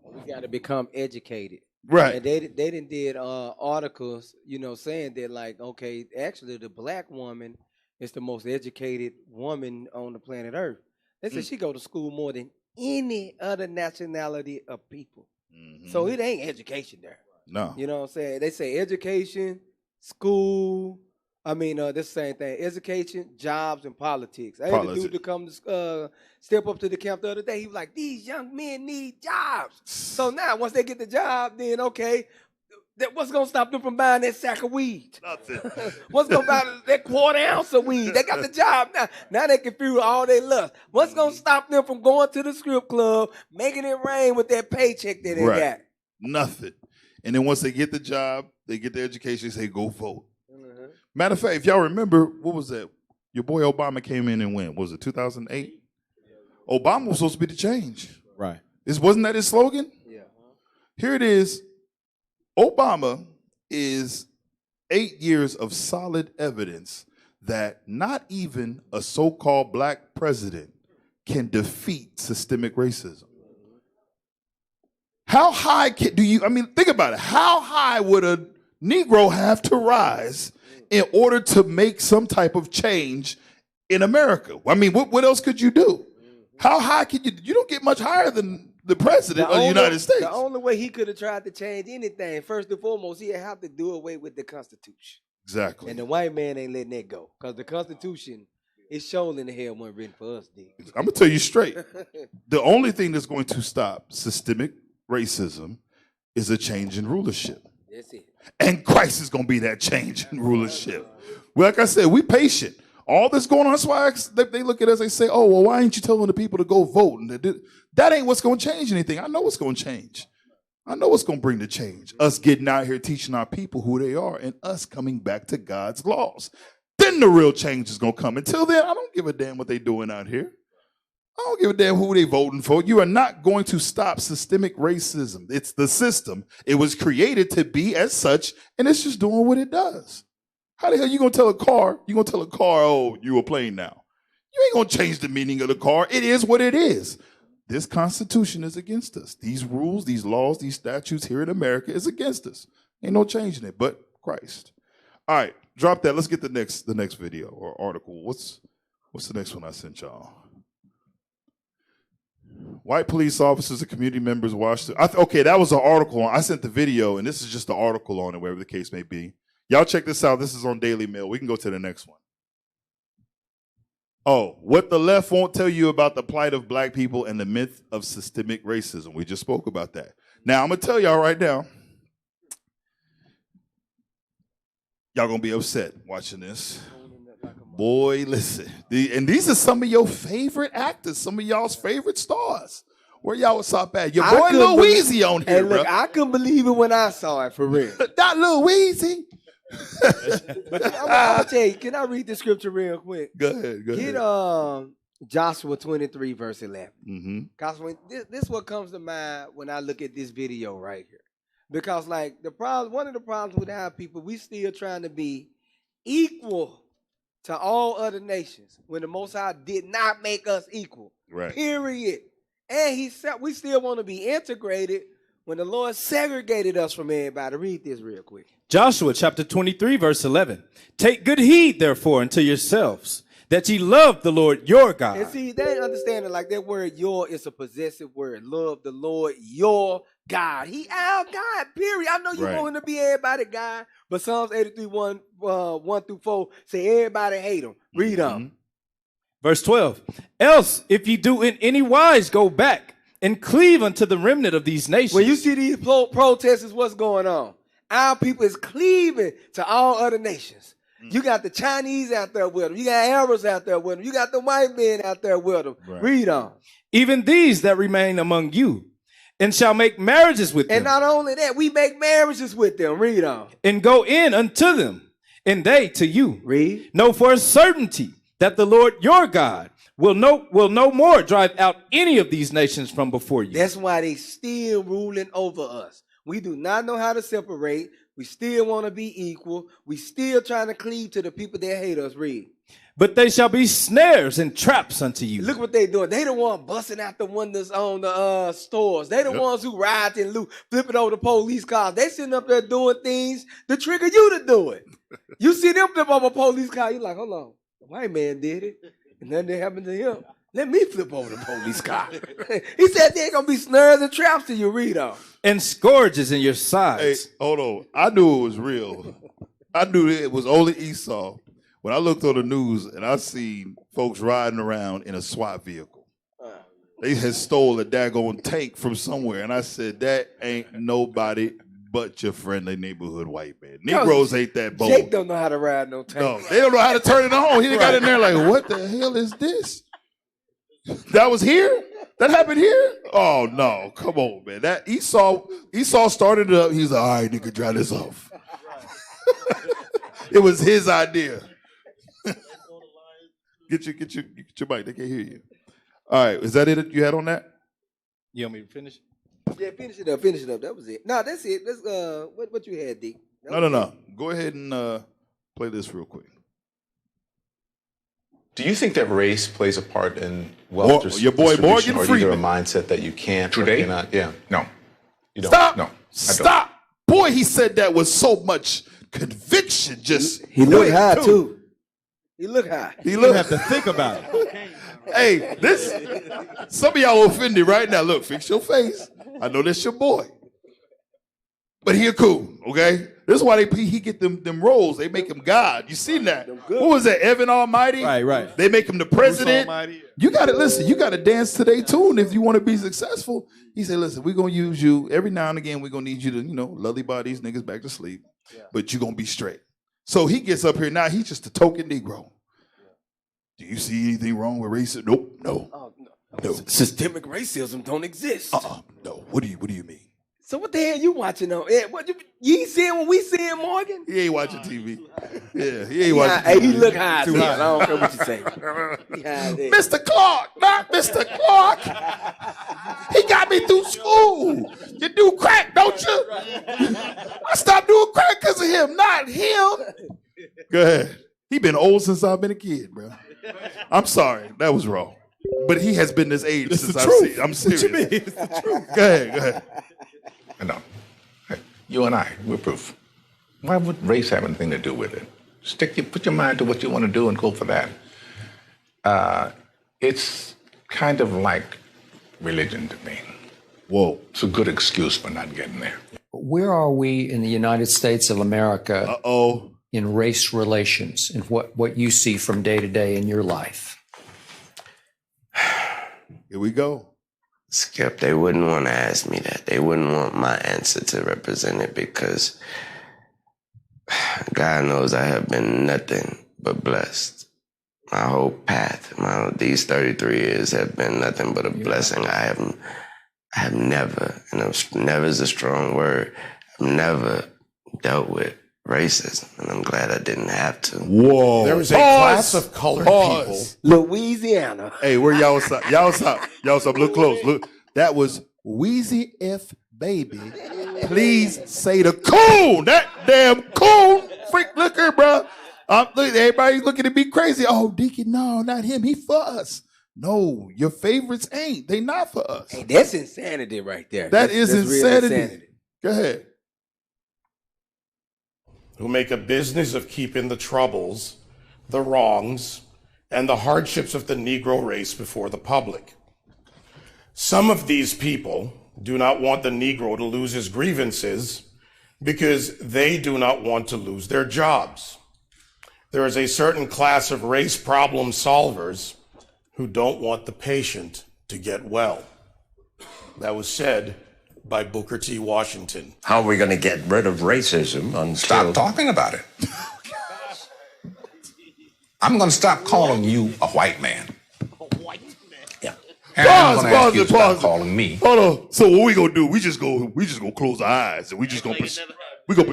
[SPEAKER 4] We got to become educated.
[SPEAKER 2] Right.
[SPEAKER 4] And they did articles, saying that, like, okay, actually the black woman is the most educated woman on the planet Earth. They said she go to school more than any other nationality of people. So it ain't education there.
[SPEAKER 2] No.
[SPEAKER 4] You know what I'm saying? They say education, school, the same thing. Education, jobs, and politics. I had a dude to come to step up to the camp the other day. He was like, these young men need jobs. So now, once they get the job, then, okay, what's going to stop them from buying that sack of weed?
[SPEAKER 2] Nothing.
[SPEAKER 4] What's going to buy that quarter ounce of weed? They got the job now. Now they can fuel all they lust. What's going to stop them from going to the strip club, making it rain with that paycheck that they got?
[SPEAKER 2] Nothing. And then once they get the job, they get the education, they say, go vote. Matter of fact, if y'all remember, what was that? Your boy Obama came in and when? Was it 2008? Obama was supposed to be the change.
[SPEAKER 5] Right.
[SPEAKER 2] Wasn't that his slogan?
[SPEAKER 4] Yeah.
[SPEAKER 2] Here it is. Obama is 8 years of solid evidence that not even a so-called black president can defeat systemic racism. How high think about it. How high would a Negro have to rise in order to make some type of change in America? What else could you do? How high can you don't get much higher than the president of the United States.
[SPEAKER 4] The only way he could have tried to change anything, first and foremost, he'd have to do away with the Constitution.
[SPEAKER 2] Exactly.
[SPEAKER 4] And the white man ain't letting that go. Because the Constitution is shown in the hell wasn't written for us, D.
[SPEAKER 2] I'm going to tell you straight. The only thing that's going to stop systemic racism is a change in rulership.
[SPEAKER 4] That's it.
[SPEAKER 2] And Christ is going to be that change in rulership. Well, like I said, we patient. All this going on, that's why they look at us, they say, oh, well, why ain't you telling the people to go vote? And that ain't what's going to change anything. I know what's going to change. I know what's going to bring the change. Us getting out here teaching our people who they are and us coming back to God's laws. Then the real change is going to come. Until then, I don't give a damn what they doing out here. I don't give a damn who they voting for. You are not going to stop systemic racism. It's the system. It was created to be as such, and it's just doing what it does. How the hell you going to tell a car, oh, you a plane now? You ain't going to change the meaning of the car. It is what it is. This Constitution is against us. These rules, these laws, these statutes here in America is against us. Ain't no changing it but Christ. All right, drop that. Let's get the next video or article. What's the next one I sent y'all? White police officers and community members watched it. Okay, that was an article. I sent the video, and this is just the article on it, wherever the case may be. Y'all check this out. This is on Daily Mail. We can go to the next one. Oh, what the left won't tell you about the plight of black people and the myth of systemic racism. We just spoke about that. Now, I'm going to tell y'all right now. Y'all going to be upset watching this. Boy, listen. And these are some of your favorite actors, some of y'all's favorite stars. Where y'all was up at? Your boy Lil Weezy on here,
[SPEAKER 4] look, bro. I couldn't believe it when I saw it, for real.
[SPEAKER 2] Not Lil Weezy.
[SPEAKER 4] But I'm gonna tell you, can I read the scripture real quick?
[SPEAKER 2] Go ahead.
[SPEAKER 4] Get Joshua 23, verse 11.
[SPEAKER 2] Mm-hmm.
[SPEAKER 4] Because this is what comes to mind when I look at this video right here. Because like one of the problems with our people, we still trying to be equal to all other nations when the Most High did not make us equal.
[SPEAKER 2] Right.
[SPEAKER 4] Period. And he said we still want to be integrated when the Lord segregated us from everybody. Read this real quick.
[SPEAKER 6] Joshua chapter 23, verse 11. Take good heed, therefore, unto yourselves, that ye love the Lord your God.
[SPEAKER 4] And see, they ain't understanding like that word "your" is a possessive word. Love the Lord your God. He our God, period. I know you
[SPEAKER 2] Right.
[SPEAKER 4] want him to be everybody God, but Psalms 83, 1 through 4 say everybody hate him. Read on.
[SPEAKER 6] Verse 12. Else, if ye do in any wise go back and cleave unto the remnant of these nations.
[SPEAKER 4] When you see these protesters, what's going on? Our people is cleaving to all other nations. You got the Chinese out there with them. You got Arabs out there with them. You got the white men out there with them.
[SPEAKER 2] Right.
[SPEAKER 4] Read on.
[SPEAKER 6] Even these that remain among you, and shall make marriages with
[SPEAKER 4] And
[SPEAKER 6] them,
[SPEAKER 4] not only that, we make marriages with them. Read on.
[SPEAKER 6] and go in unto them, and they to you.
[SPEAKER 4] Read.
[SPEAKER 6] Know for a certainty that the Lord your God will no more drive out any of these nations from before you.
[SPEAKER 4] That's why they still ruling over us. We do not know how to separate. We still want to be equal. We still trying to cleave to the people that hate us. Read.
[SPEAKER 6] But they shall be snares and traps unto you.
[SPEAKER 4] Look what they doing. They the one busting out the windows on the stores. They the ones who ride and loot, flipping over the police cars. They sitting up there doing things to trigger you to do it. You see them flip over a police car. You like, hold on. The white man did it. And nothing happened to him. Let me flip over the police car. He said there ain't going to be snares and traps to you. Read on.
[SPEAKER 6] And scourges in your
[SPEAKER 2] Hey,
[SPEAKER 6] sides.
[SPEAKER 2] hold on. I knew it was real. I knew it was only Esau. When I looked on the news and I seen folks riding around in a SWAT vehicle. They had stole a daggone tank from somewhere. And I said, that ain't nobody but your friendly neighborhood white man. Negroes ain't that bold.
[SPEAKER 4] Jake don't know how to ride no tank.
[SPEAKER 2] No, they don't know how to turn it on. He got in there like, what the hell is this? That was here? That happened here? Oh, no. Come on, man. That Esau started it up. He's like, all right, nigga, dry this off. It was his idea. Get your mic. They can't hear you. All right. Is that it you had on that?
[SPEAKER 6] You want me to finish?
[SPEAKER 4] Yeah, finish it up. Finish it up. That was it. No, that's it. That's what you had, D.
[SPEAKER 2] No. Go ahead and play this real quick.
[SPEAKER 9] Do you think that race plays a part in wealth
[SPEAKER 2] your boy
[SPEAKER 9] distribution,
[SPEAKER 2] Morgan
[SPEAKER 9] or
[SPEAKER 2] Freeman.
[SPEAKER 9] either a mindset that you can't or
[SPEAKER 10] Today?
[SPEAKER 9] cannot? Yeah.
[SPEAKER 10] No.
[SPEAKER 9] You don't?
[SPEAKER 2] Stop.
[SPEAKER 10] No, I don't.
[SPEAKER 2] Stop. Boy, he said that with so much conviction. Just
[SPEAKER 4] He look
[SPEAKER 2] wait,
[SPEAKER 4] high,
[SPEAKER 2] too.
[SPEAKER 4] too. He look high.
[SPEAKER 2] He
[SPEAKER 5] You
[SPEAKER 2] look.
[SPEAKER 5] have to think about it.
[SPEAKER 2] Hey, this. Some of y'all offended right now. Look, fix your face. I know that's your boy, but he a cool. Okay, this is why he get them roles. They make him God. You seen that? What was that? Evan Almighty.
[SPEAKER 5] Right.
[SPEAKER 2] They make him the president.
[SPEAKER 5] Almighty.
[SPEAKER 2] You got to listen. You got to dance to their tune if you want to be successful. He said, "Listen, we're gonna use you every now and again. We're gonna need you to, lullaby these niggas back to sleep, but you're gonna be straight." So he gets up here now. He's just a token Negro. Do you see anything wrong with racism? Nope. No. No.
[SPEAKER 4] Systemic racism don't exist.
[SPEAKER 2] No. What do you mean?
[SPEAKER 4] So what the hell you watching on? What you ain't seeing what we seeing, Morgan?
[SPEAKER 2] He ain't watching TV. Yeah, he ain't watching
[SPEAKER 4] Hey,
[SPEAKER 2] TV.
[SPEAKER 4] he look high.
[SPEAKER 5] Too
[SPEAKER 4] Too
[SPEAKER 5] high.
[SPEAKER 4] I don't care what you say. He high there.
[SPEAKER 2] Mr. Clark, not Mr. Clark. He got me through school. You do crack, don't you? I stopped doing crack because of him, not him. Go ahead. He been old since I've been a kid, bro. I'm sorry, that was wrong. But he has been this age since I've seen him. I'm serious.
[SPEAKER 5] What you mean? It's the truth.
[SPEAKER 2] Go ahead.
[SPEAKER 10] No. You and I, we're proof. Why would race have anything to do with it? Put your mind to what you want to do and go for that. It's kind of like religion to me.
[SPEAKER 2] Whoa.
[SPEAKER 10] It's a good excuse for not getting there.
[SPEAKER 11] Where are we in the United States of America in race relations and what you see from day to day in your life?
[SPEAKER 2] Here we go.
[SPEAKER 12] Skip, they wouldn't want to ask me that. They wouldn't want my answer to represent it because God knows I have been nothing but blessed. My whole path, these 33 years have been nothing but a blessing. I have never, never is a strong word, I've never dealt with racism, and I'm glad I didn't have to.
[SPEAKER 2] Whoa.
[SPEAKER 5] There was a class of colored people.
[SPEAKER 4] Louisiana.
[SPEAKER 2] Hey, where y'all stop? Y'all stop. Look close. Look. That was Wheezy F Baby. Please say the coon. That damn coon freak looker, bro. Look, everybody's looking at me crazy. Oh, Deacon, no, not him. He for us. No, your favorites ain't. They not for us.
[SPEAKER 4] Hey, that's insanity right there.
[SPEAKER 2] That's real
[SPEAKER 4] insanity.
[SPEAKER 2] Go ahead.
[SPEAKER 13] Who make a business of keeping the troubles, the wrongs, and the hardships of the Negro race before the public. Some of these people do not want the Negro to lose his grievances because they do not want to lose their jobs. There is a certain class of race problem solvers who don't want the patient to get well. That was said by Booker T. Washington.
[SPEAKER 14] How are we going to get rid of racism until...
[SPEAKER 10] Stop talking about it. I'm going to stop calling you a white man. Yeah.
[SPEAKER 2] Pause.
[SPEAKER 10] Calling me.
[SPEAKER 2] Hold on. So what we gonna do? We just gonna close our eyes and we just gonna pretend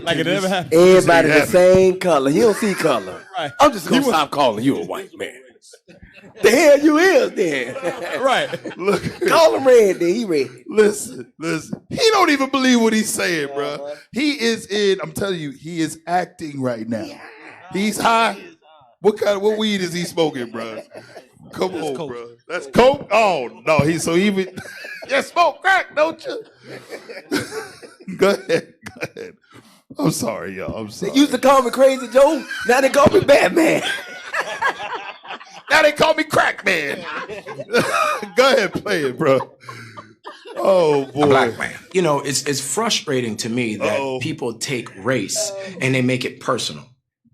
[SPEAKER 5] like it never happened.
[SPEAKER 4] Everybody the same color. He don't see color.
[SPEAKER 5] Right.
[SPEAKER 4] I'm just gonna stop calling you a white man. The hell you is then?
[SPEAKER 5] Right.
[SPEAKER 2] Look,
[SPEAKER 4] call him red. Then he red.
[SPEAKER 2] Listen. He don't even believe what he's saying, bro. He is in. I'm telling you, he is acting right now. He's high. What weed is he smoking, bro? Come on, bro. That's coke. Oh no, yeah, smoke crack, don't you? Go ahead. I'm sorry, y'all. I'm sorry.
[SPEAKER 4] They used to call me Crazy Joe. Now they call me Batman.
[SPEAKER 2] Now they call me Crack Man. Go ahead, play it, bro. Oh boy,
[SPEAKER 10] a black man.
[SPEAKER 15] You know, it's frustrating to me that people take race and they make it personal.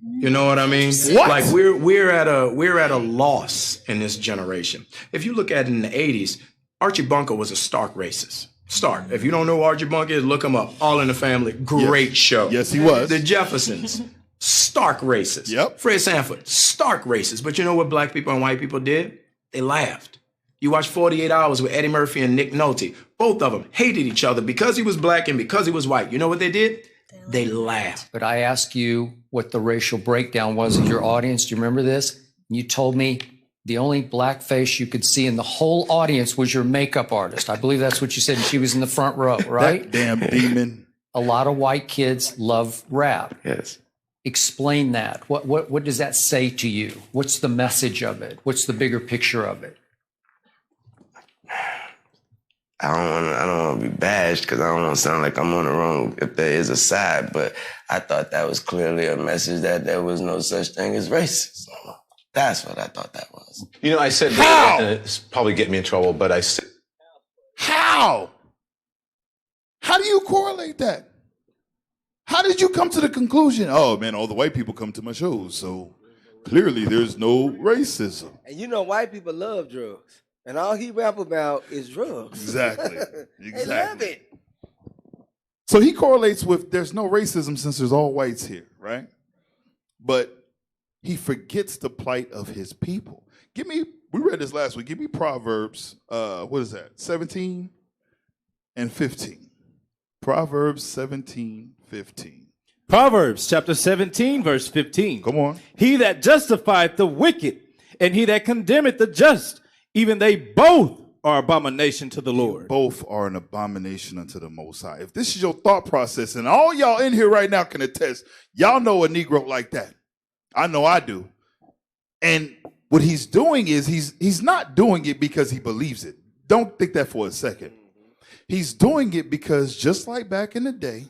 [SPEAKER 15] You know what I mean?
[SPEAKER 2] What?
[SPEAKER 15] Like we're at a loss in this generation. If you look at it in the 80s, Archie Bunker was a stark racist. Stark. If you don't know who Archie Bunker is, look him up. All in the Family, great show.
[SPEAKER 2] Yes, he was.
[SPEAKER 15] The Jeffersons, stark racist.
[SPEAKER 2] Yep.
[SPEAKER 15] Fred Sanford, stark racist. But you know what black people and white people did? They laughed. You watch 48 Hours with Eddie Murphy and Nick Nolte. Both of them hated each other because he was black and because he was white. You know what they did? They laughed.
[SPEAKER 11] But I asked you what the racial breakdown was of your audience. Do you remember this? You told me the only black face you could see in the whole audience was your makeup artist. I believe that's what you said. And she was in the front row, right?
[SPEAKER 2] That damn demon.
[SPEAKER 11] A lot of white kids love rap.
[SPEAKER 12] Yes.
[SPEAKER 11] Explain that. What does that say to you? What's the message of it? What's the bigger picture of it?
[SPEAKER 12] I don't want to be bashed because I don't want to sound like I'm on the wrong if there is a side, but I thought that was clearly a message that there was no such thing as racism. That's what I thought that was.
[SPEAKER 9] You know, I said
[SPEAKER 2] How?
[SPEAKER 9] It's probably get me in trouble, but I said...
[SPEAKER 2] How do you correlate that? How did you come to the conclusion? Oh man, all the white people come to my shows, so clearly there's no racism.
[SPEAKER 4] And you know, white people love drugs. And all he rap about is drugs.
[SPEAKER 2] Exactly.
[SPEAKER 4] They love it.
[SPEAKER 2] So he correlates with there's no racism since there's all whites here, right? But he forgets the plight of his people. We read this last week. Give me Proverbs, what is that? 17 and 15. Proverbs 17:15.
[SPEAKER 6] Proverbs chapter 17, verse 15.
[SPEAKER 2] Come on.
[SPEAKER 6] He that justifieth the wicked and he that condemneth the just, even they both are abomination to the Lord.
[SPEAKER 2] Both are an abomination unto the Most High. If this is your thought process, and all y'all in here right now can attest, y'all know a Negro like that. I know I do. And what he's doing is he's not doing it because he believes it. Don't think that for a second. He's doing it because just like back in the day,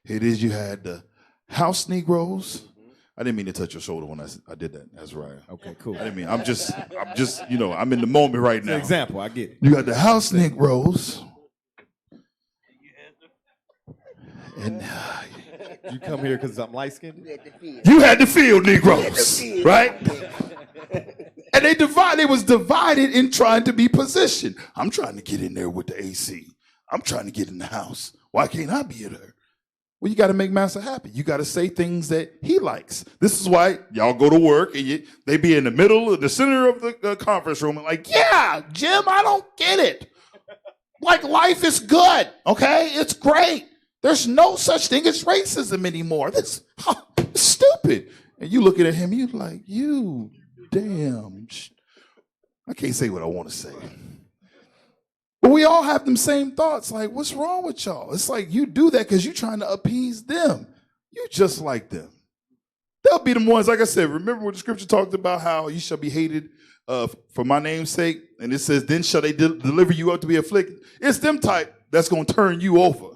[SPEAKER 2] it is you had the house Negroes. I didn't mean to touch your shoulder when I did that. That's right.
[SPEAKER 5] Okay, cool.
[SPEAKER 2] I didn't mean. I'm just. I'm in the moment right
[SPEAKER 5] It's
[SPEAKER 2] now.
[SPEAKER 5] an example. I get it.
[SPEAKER 2] You got the house Negroes, and
[SPEAKER 5] You come here because I'm light skinned.
[SPEAKER 2] you had the field Negroes, right? And they was divided in trying to be positioned. I'm trying to get in there with the AC. I'm trying to get in the house. Why can't I be in there? Well, you got to make Master happy. You got to say things that he likes. This is why y'all go to work and they be in the middle, the center of the conference room and like, yeah, Jim, I don't get it. Like life is good, okay? It's great. There's no such thing as racism anymore. That's stupid. And you looking at him, you like, you damn. I can't say what I want to say. But we all have them same thoughts. Like, what's wrong with y'all? It's like you do that because you're trying to appease them. You just like them. They'll be the ones, like I said, remember what the scripture talked about how you shall be hated for my name's sake? And it says, then shall they deliver you up to be afflicted. It's them type that's going to turn you over.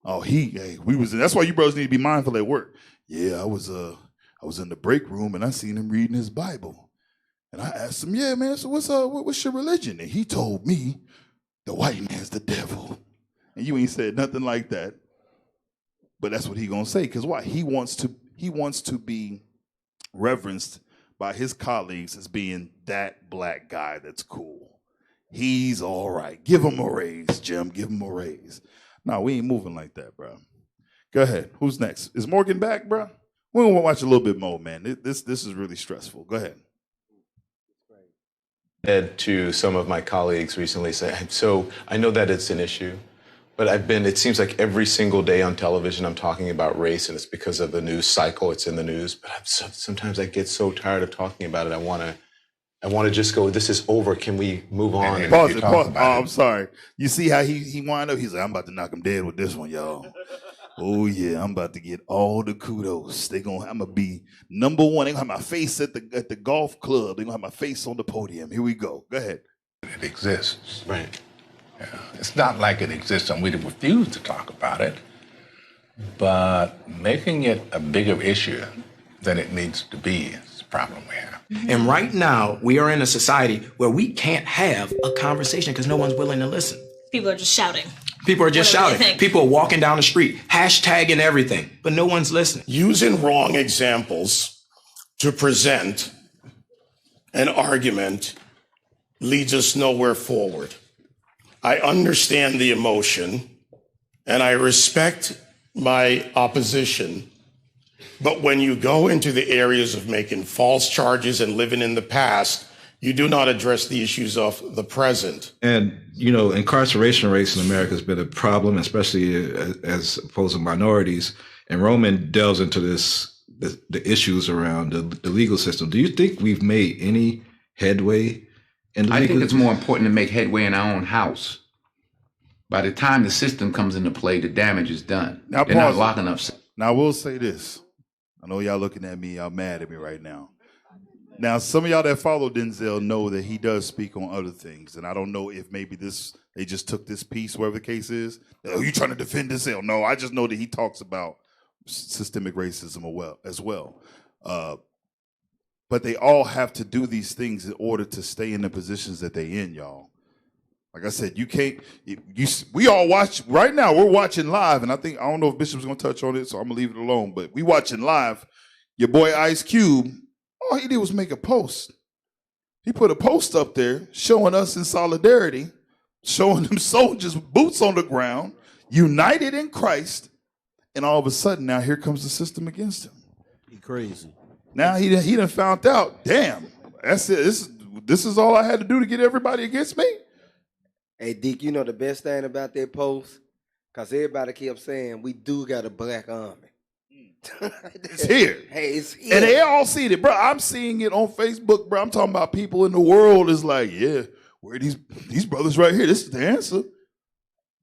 [SPEAKER 2] Oh, that's why you brothers need to be mindful at work. Yeah, I was in the break room and I seen him reading his Bible. And I asked him, yeah, man, so what's your religion? And he told me the white man's the devil. And you ain't said nothing like that. But that's what he gonna say. Because why? He wants to be reverenced by his colleagues as being that black guy that's cool. He's all right. Give him a raise, Jim. Give him a raise. No, we ain't moving like that, bro. Go ahead. Who's next? Is Morgan back, bro? We're gonna watch a little bit more, man. This is really stressful. Go ahead.
[SPEAKER 9] Said to some of my colleagues recently, so I know that it's an issue, but it seems like every single day on television I'm talking about race, and it's because of the news cycle, it's in the news, but sometimes I get so tired of talking about it, I want to just go, this is over, can we move on? And
[SPEAKER 2] pause. Oh, I'm sorry. You see how he wound up? He's like, I'm about to knock him dead with this one, y'all. Oh yeah, I'm about to get all the kudos. I'm gonna be number one. They're gonna have my face at the golf club. They're gonna have my face on the podium. Here we go. Go ahead.
[SPEAKER 10] It exists.
[SPEAKER 9] Right.
[SPEAKER 10] Yeah. It's not like it exists and we refuse to talk about it, but making it a bigger issue than it needs to be is the problem we have.
[SPEAKER 15] And right now, we are in a society where we can't have a conversation because no one's willing to listen.
[SPEAKER 16] People are just shouting.
[SPEAKER 15] People are just shouting. People are walking down the street, hashtagging everything, but no one's listening.
[SPEAKER 13] Using wrong examples to present an argument leads us nowhere forward. I understand the emotion and I respect my opposition, but when you go into the areas of making false charges and living in the past, you do not address the issues of the present.
[SPEAKER 17] And, incarceration rates in America has been a problem, especially as opposed to minorities. And Roman delves into the issues around the legal system. Do you think we've made any headway in the
[SPEAKER 18] I
[SPEAKER 17] legal
[SPEAKER 18] think it's more important to make headway in our own house. By the time the system comes into play, the damage is done.
[SPEAKER 2] Now,
[SPEAKER 18] they're not locking up.
[SPEAKER 2] Now, I will say this. I know y'all looking at me, y'all mad at me right now. Now, some of y'all that follow Denzel know that he does speak on other things, and I don't know if maybe they just took this piece, whatever the case is. Oh, you trying to defend Denzel? No, I just know that he talks about systemic racism as well. But they all have to do these things in order to stay in the positions that they in, y'all. Like I said, you can't. We all watch right now. We're watching live, and I don't know if Bishop's gonna touch on it, so I'm gonna leave it alone. But we watching live. Your boy Ice Cube. All he did was make a post. He put a post up there showing us in solidarity, showing them soldiers with boots on the ground, united in Christ, and all of a sudden now here comes the system against him.
[SPEAKER 3] He crazy.
[SPEAKER 2] Now he done found out, damn, that's it. This is all I had to do to get everybody against me?
[SPEAKER 4] Hey, Deke, you know the best thing about that post? Because everybody kept saying, we do got a black army.
[SPEAKER 2] It's here.
[SPEAKER 4] Hey, it's here.
[SPEAKER 2] And they all see it, bro. I'm seeing it on Facebook, bro. I'm talking about people in the world is like, yeah, where are these brothers right here? This is the answer.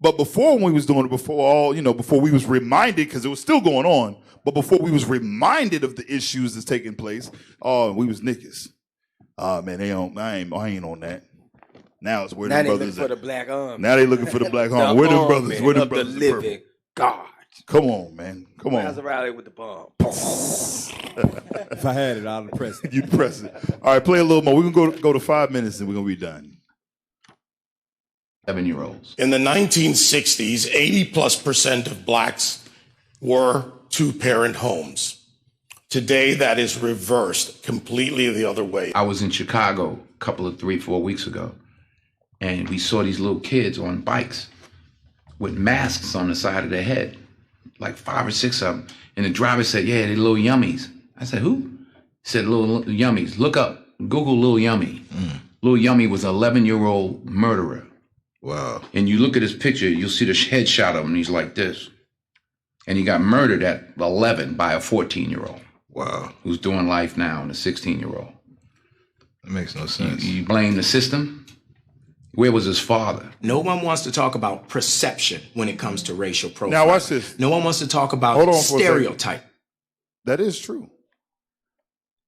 [SPEAKER 2] But before, when we was doing it, before we was reminded, because it was still going on, but before we was reminded of the issues that's taking place, we was niggas. Man, I ain't on that. Now it's where the brothers
[SPEAKER 4] for the black army.
[SPEAKER 2] Now they looking for the black army. Where them brothers? Where them brothers?
[SPEAKER 4] The living God.
[SPEAKER 2] Come on, man. Come on.
[SPEAKER 4] How's the rally with the bomb?
[SPEAKER 5] If I had it, I'd press it.
[SPEAKER 2] You'd press it. All right, play a little more. We're going to go to 5 minutes and we're going to be done.
[SPEAKER 18] 7-year-olds.
[SPEAKER 13] In the 1960s, 80+% of blacks were two-parent homes. Today, that is reversed completely the other way.
[SPEAKER 18] I was in Chicago a couple of 3-4 weeks ago, and we saw these little kids on bikes with masks on the side of their head, like 5 or 6 of them. And the driver said, yeah, they're little yummies. I said, who? He said, little yummies. Look up, Google Lil Yummy. Lil Yummy was an 11-year-old murderer.
[SPEAKER 2] Wow.
[SPEAKER 18] And you look at his picture, you'll see the headshot of him, he's like this. And he got murdered at 11 by a 14-year-old.
[SPEAKER 2] Wow.
[SPEAKER 18] Who's doing life now, and a 16-year-old.
[SPEAKER 2] That makes no sense.
[SPEAKER 18] You blame the system? Where was his father?
[SPEAKER 15] No one wants to talk about perception when it comes to racial profiling.
[SPEAKER 2] Now watch this.
[SPEAKER 15] No one wants to talk about stereotype.
[SPEAKER 2] That is true.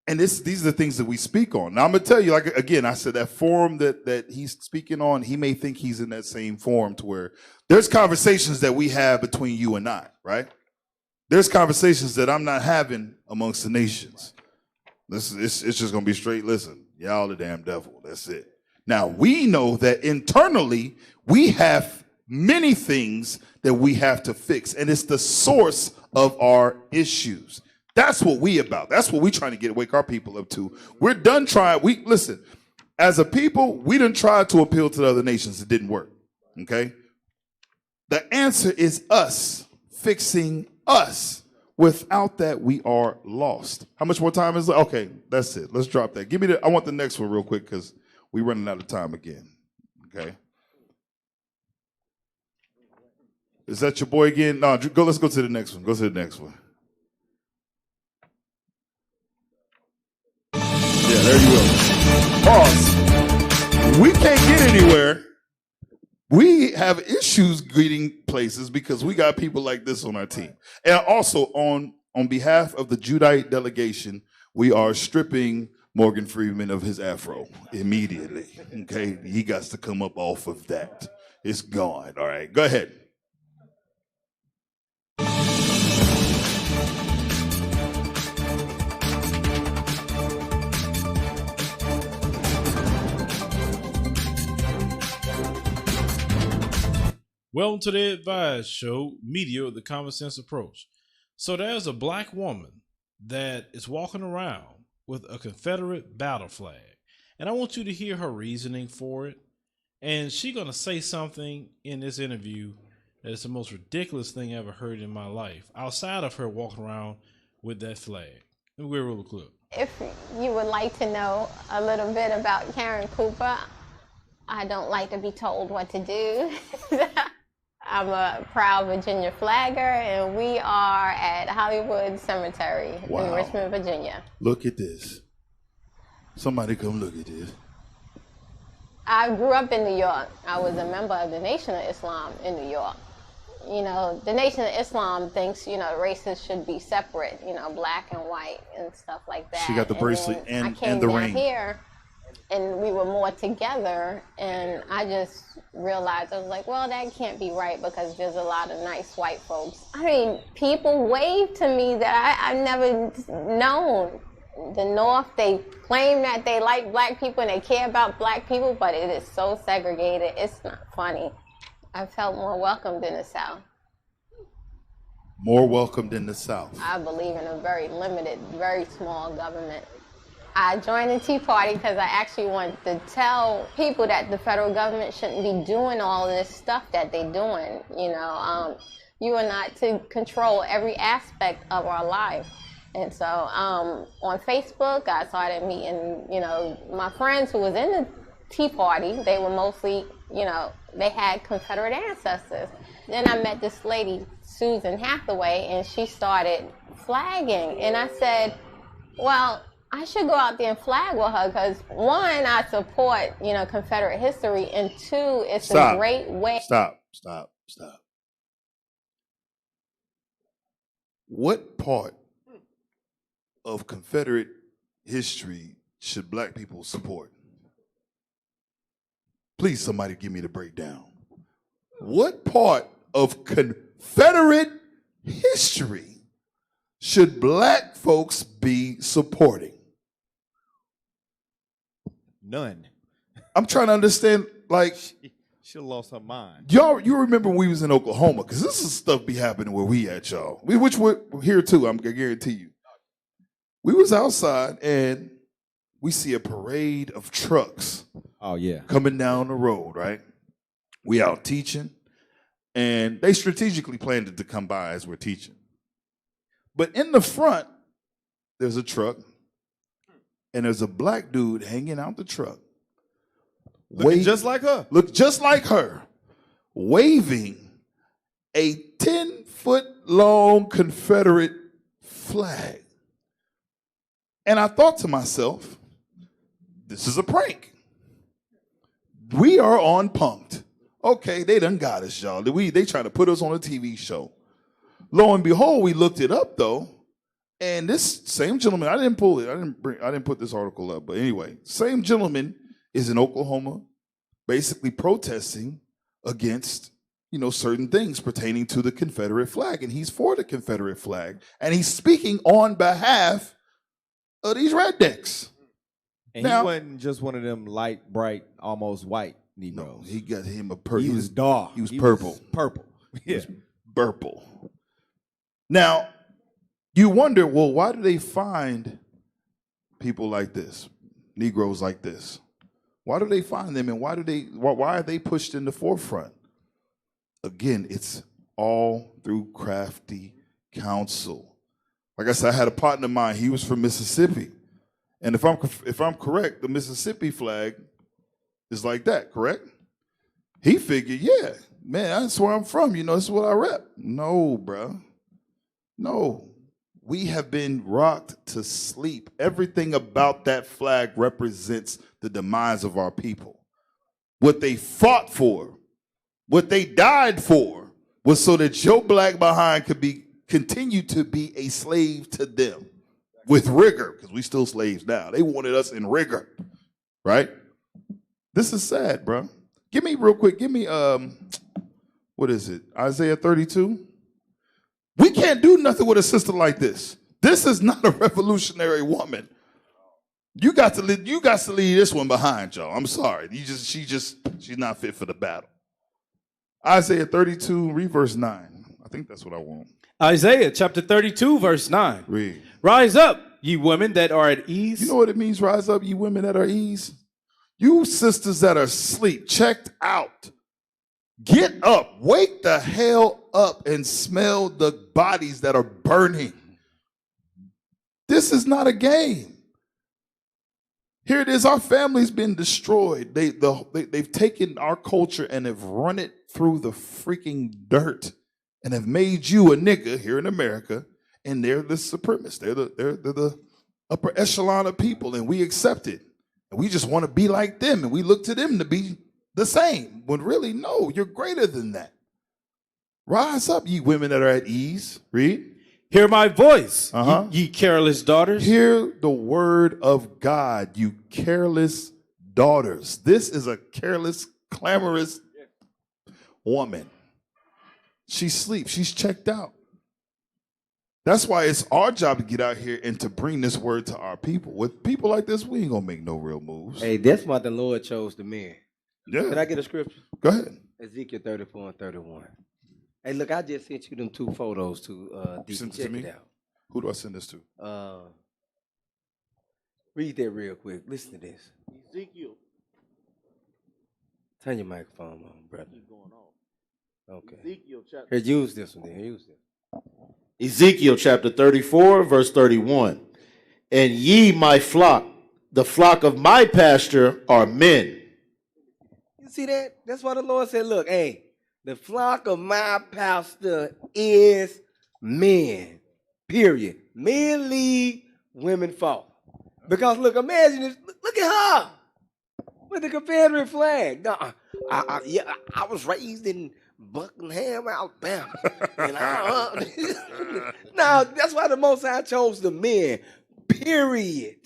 [SPEAKER 2] And these are the things that we speak on. Now I'm gonna tell you, like again, I said that forum that he's speaking on, he may think he's in that same forum to where there's conversations that we have between you and I, right? There's conversations that I'm not having amongst the nations. It's just going to be straight, listen, y'all the damn devil. That's it. Now, we know that internally, we have many things that we have to fix, and it's the source of our issues. That's what we about. That's what we trying to wake our people up to. We're done trying. Listen, as a people, we done tried to appeal to the other nations. It didn't work, okay? The answer is us fixing us. Without that, we are lost. How much more time is left? Okay, that's it. Let's drop that. I want the next one real quick because we're running out of time again, okay? Is that your boy again? No, let's go to the next one. Go to the next one. Yeah, there you go. Pause. We can't get anywhere. We have issues getting places because we got people like this on our team. And also, on behalf of the Judite delegation, we are stripping Morgan Freeman of his afro immediately. Okay? He got to come up off of that. It's gone. All right, go ahead.
[SPEAKER 16] Welcome to the Advised Show, media with the common sense approach. So there's a black woman that is walking around with a Confederate battle flag. And I want you to hear her reasoning for it. And she's going to say something in this interview that is the most ridiculous thing I ever heard in my life, outside of her walking around with that flag. Let me roll the clip.
[SPEAKER 19] If you would like to know a little bit about Karen Cooper, I don't like to be told what to do. I'm a proud Virginia flagger, and we are at Hollywood Cemetery in Richmond, Virginia.
[SPEAKER 2] Look at this. Somebody come look at this.
[SPEAKER 19] I grew up in New York. I was a member of the Nation of Islam in New York. You know, the Nation of Islam thinks, races should be separate, black and white and stuff like that.
[SPEAKER 2] She got the bracelet and the ring.
[SPEAKER 19] I came down here, and we were more together, and I just realized, I was like, well, that can't be right because there's a lot of nice white folks. I mean, people wave to me that I've never known. The North, they claim that they like black people and they care about black people, but it is so segregated, it's not funny. I felt more welcomed in the South.
[SPEAKER 2] More welcomed in the South.
[SPEAKER 19] I believe in a very limited, very small government. I joined the Tea Party because I actually wanted to tell people that the federal government shouldn't be doing all this stuff that they're doing. You are not to control every aspect of our life. And so on Facebook, I started meeting, my friends who was in the Tea Party. They were mostly, they had Confederate ancestors. Then I met this lady, Susan Hathaway, and she started flagging. And I said, well, I should go out there and flag with her because, one, I support, Confederate history, and two, it's a great way.
[SPEAKER 2] Stop. What part of Confederate history should black people support? Please, somebody give me the breakdown. What part of Confederate history should black folks be supporting?
[SPEAKER 5] None.
[SPEAKER 2] I'm trying to understand,
[SPEAKER 5] She lost her mind.
[SPEAKER 2] you remember when we was in Oklahoma, because this is stuff be happening where we at, y'all. Which we're here too, I'm gonna guarantee you. We was outside and we see a parade of trucks.
[SPEAKER 5] Oh yeah.
[SPEAKER 2] Coming down the road, right? We out teaching, and they strategically planned it to come by as we're teaching. But in the front, there's a truck, and there's a black dude hanging out the truck.
[SPEAKER 5] Looking just like her.
[SPEAKER 2] Look just like her, waving a 10-foot-long Confederate flag. And I thought to myself, this is a prank. We are on Punk'd. Okay, they done got us, y'all. They trying to put us on a TV show. Lo and behold, we looked it up though, and this same gentleman, I didn't pull it. I didn't put this article up, but anyway, same gentleman is in Oklahoma, basically protesting against, certain things pertaining to the Confederate flag, and he's for the Confederate flag, and he's speaking on behalf of these rednecks.
[SPEAKER 5] And
[SPEAKER 2] Now-
[SPEAKER 5] he wasn't just one of them light, bright, almost white Negroes.
[SPEAKER 2] He got him a purple.
[SPEAKER 5] He was dark.
[SPEAKER 2] He was purple.
[SPEAKER 5] Purple. Yeah.
[SPEAKER 2] Purple. Now, you wonder, well, why do they find people like this, Negroes like this? Why do they find them, and why are they pushed in the forefront? Again, it's all through crafty counsel. Like I said, I had a partner of mine. He was from Mississippi, and if I'm correct, the Mississippi flag is like that. Correct? He figured, yeah, man, that's where I'm from. You know, this is what I rep. No, bro. No. We have been rocked to sleep. Everything about that flag represents the demise of our people. What they fought for, what they died for, was so that your black behind could continue to be a slave to them with rigor, because we still slaves now. They wanted us in rigor, right? This is sad, bro. Give me what is it? Isaiah 32. We can't do nothing with a sister like this. This is not a revolutionary woman. You got to leave this one behind, y'all. I'm sorry. She's not fit for the battle. Isaiah 32, read verse 9. I think that's what I want.
[SPEAKER 6] Isaiah chapter 32, verse 9.
[SPEAKER 2] Read.
[SPEAKER 6] Rise up, ye women that are at ease.
[SPEAKER 2] You know what it means, rise up, ye women that are at ease? You sisters that are asleep, checked out. Get up, wake the hell up and smell the bodies that are burning. This is not a game. Here it is, our family's been destroyed. They've taken our culture and have run it through the freaking dirt and have made you a nigga here in America, and they're the supremacists. They're the upper echelon of people, and we accept it. And we just want to be like them, and we look to them to be the same, when really, no, you're greater than that. Rise up, ye women that are at ease. Read.
[SPEAKER 6] Hear my voice, ye careless daughters.
[SPEAKER 2] Hear the word of God, you careless daughters. This is a careless, clamorous woman. She sleeps. She's checked out. That's why it's our job to get out here and to bring this word to our people. With people like this, we ain't going to make no real moves.
[SPEAKER 4] Hey, that's why the Lord chose the men.
[SPEAKER 2] Yeah.
[SPEAKER 4] Can I get a scripture?
[SPEAKER 2] Go ahead.
[SPEAKER 4] Ezekiel 34 and 31. Hey, look, I just sent you them two photos to
[SPEAKER 2] send it to
[SPEAKER 4] check
[SPEAKER 2] me?
[SPEAKER 4] it out.
[SPEAKER 2] Who do I send this to?
[SPEAKER 4] Read that real quick. Listen to this.
[SPEAKER 8] Ezekiel.
[SPEAKER 4] Turn your microphone on, brother.
[SPEAKER 8] Keep going on.
[SPEAKER 4] Okay.
[SPEAKER 8] Ezekiel chapter.
[SPEAKER 4] Here, use this one then. Use this.
[SPEAKER 8] Ezekiel chapter 34, verse 31. And ye, my flock, the flock of my pasture, are men.
[SPEAKER 4] You see that? That's why the Lord said, look, hey, the flock of my pastor is men. Period. Men lead, women fall. Because look, imagine this. Look at her with the Confederate flag. Nah, I was raised in Buckingham, Alabama. Now, that's why the Most High chose the men. Period.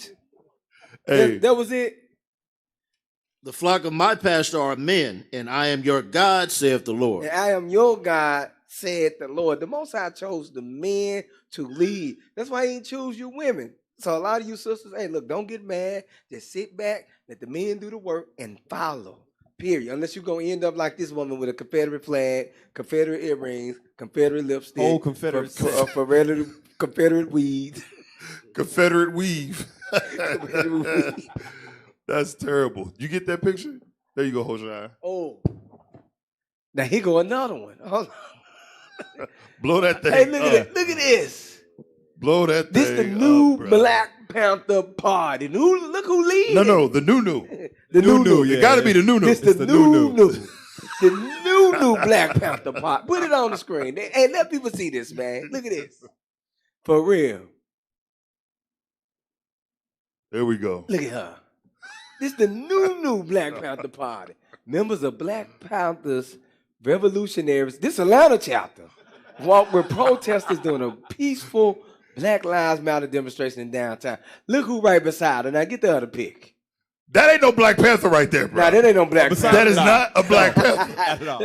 [SPEAKER 2] Hey.
[SPEAKER 4] That was it.
[SPEAKER 8] The flock of my pasture are men, and I am your God, saith the Lord.
[SPEAKER 4] And I am your God, said the Lord. The Most High chose the men to lead. That's why he didn't choose you women. So a lot of you sisters, hey, look, don't get mad. Just sit back, let the men do the work, and follow. Period. Unless you're going to end up like this woman with a Confederate flag, Confederate earrings, Confederate lipstick.
[SPEAKER 5] Old Confederate.
[SPEAKER 4] Confederate weed.
[SPEAKER 2] Confederate weave.
[SPEAKER 4] Confederate weed.
[SPEAKER 2] That's terrible. You get that picture? There you go, Hosea.
[SPEAKER 4] Oh. Now here go another one. Hold on.
[SPEAKER 2] Blow that thing.
[SPEAKER 4] Hey, look at it. Look at this.
[SPEAKER 2] Blow that
[SPEAKER 4] This
[SPEAKER 2] thing.
[SPEAKER 4] the new
[SPEAKER 2] up, bro.
[SPEAKER 4] Black Panther Party. Look who leading.
[SPEAKER 2] No, the new.
[SPEAKER 4] The new.
[SPEAKER 2] You got to be the new.
[SPEAKER 4] This the new. The new Black Panther Party. Put it on the screen. Hey, let people see this, man. Look at this. For real.
[SPEAKER 2] There we go.
[SPEAKER 4] Look at her. This the new Black Panther Party. Members of Black Panthers, revolutionaries. This Atlanta chapter walked with protesters during a peaceful Black Lives Matter demonstration in downtown. Look who right beside her. Now get the other pic.
[SPEAKER 2] That ain't no Black Panther right there, bro.
[SPEAKER 4] Nah, that ain't no Black Panther.
[SPEAKER 2] That is not a Black Panther.
[SPEAKER 5] Not at all.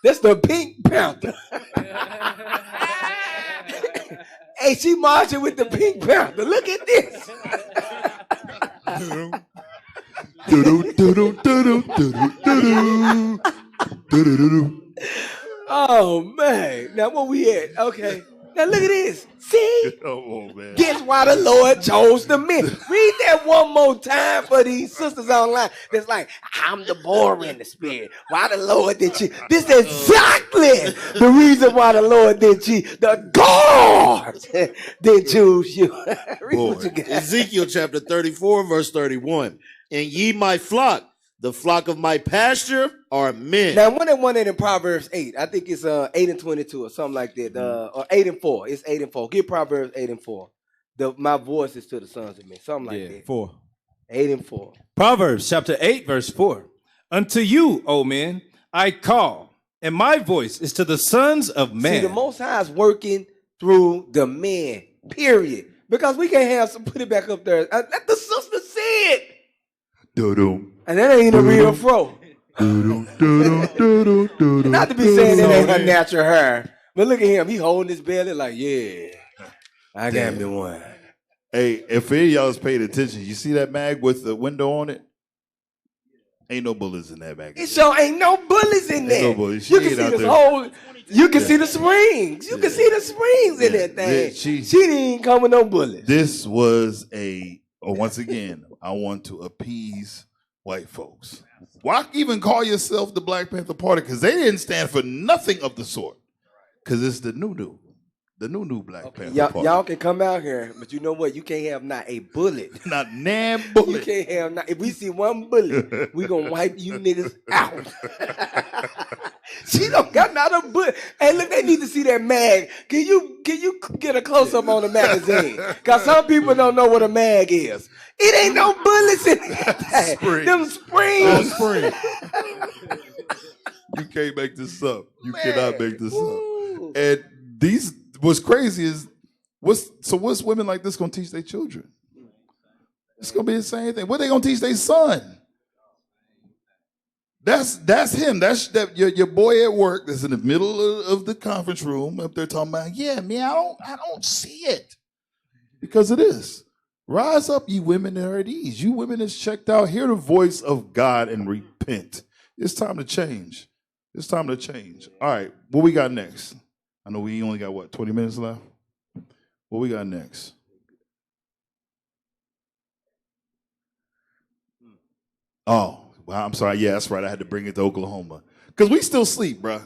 [SPEAKER 4] That's the Pink Panther. Hey, she marching with the Pink Panther. Look at this. Oh man! Now where we at? Okay. Now look at this. See?
[SPEAKER 2] Come on, man.
[SPEAKER 4] That's why the Lord chose the men. Read that one more time for these sisters online. That's like, I'm the boar in the spirit. Why the Lord did you? This is exactly the reason why the Lord did you. The God did choose you. Read what you got.
[SPEAKER 8] Ezekiel chapter 34, verse 31. And ye my flock, the flock of my pasture, are men.
[SPEAKER 4] Now, when they want it in Proverbs 8, I think it's 8 and 22 or something like that, or 8 and 4. It's 8 and 4. Get Proverbs 8 and 4. My voice is to the sons of men, something like that.
[SPEAKER 6] 4.
[SPEAKER 4] 8 and 4.
[SPEAKER 6] Proverbs chapter 8, verse 4. Unto you, O men, I call, and my voice is to the sons of men.
[SPEAKER 4] See, the Most High is working through the men, period. Because we can't have some, put it back up there. Let the sister say it. And that ain't a real fro. Not to be saying that ain't her natural hair. But look at him. He holding his belly like, yeah, I got me one.
[SPEAKER 2] Hey, if any of y'all was paying attention, you see that mag with the window on it? Ain't no bullets in that mag.
[SPEAKER 4] It sure ain't no bullets in there.
[SPEAKER 2] No bullets.
[SPEAKER 4] You can see this whole, you can see the springs. You can see the springs in that thing. She didn't come with no bullets.
[SPEAKER 2] This was once again, I want to appease white folks. Why even call yourself the Black Panther Party? Because they didn't stand for nothing of the sort. Because it's the new Black Panther Party.
[SPEAKER 4] Y'all can come out here, but you know what? You can't have not a bullet.
[SPEAKER 2] Not nan bullet.
[SPEAKER 4] You can't have not. If we see one bullet, we gonna wipe you niggas out. She don't got not a bullet. Hey, look, they need to see that mag. Can you get a close up on the magazine? Cause some people don't know what a mag is. It ain't no bullets in that. Them springs.
[SPEAKER 2] You can't make this up. You cannot make this up. And what's crazy is, what's women like this gonna teach their children? It's gonna be the same thing. What they gonna teach their son? That's him. That's your boy at work that's in the middle of the conference room up there talking about, yeah, man, I don't see it. Because it is. Rise up, ye women that are at ease. You women that's checked out, hear the voice of God and repent. It's time to change. It's time to change. All right, what we got next? I know we only got, 20 minutes left? What we got next? Oh, well, I'm sorry. Yeah, that's right. I had to bring it to Oklahoma. Because we still sleep, bro.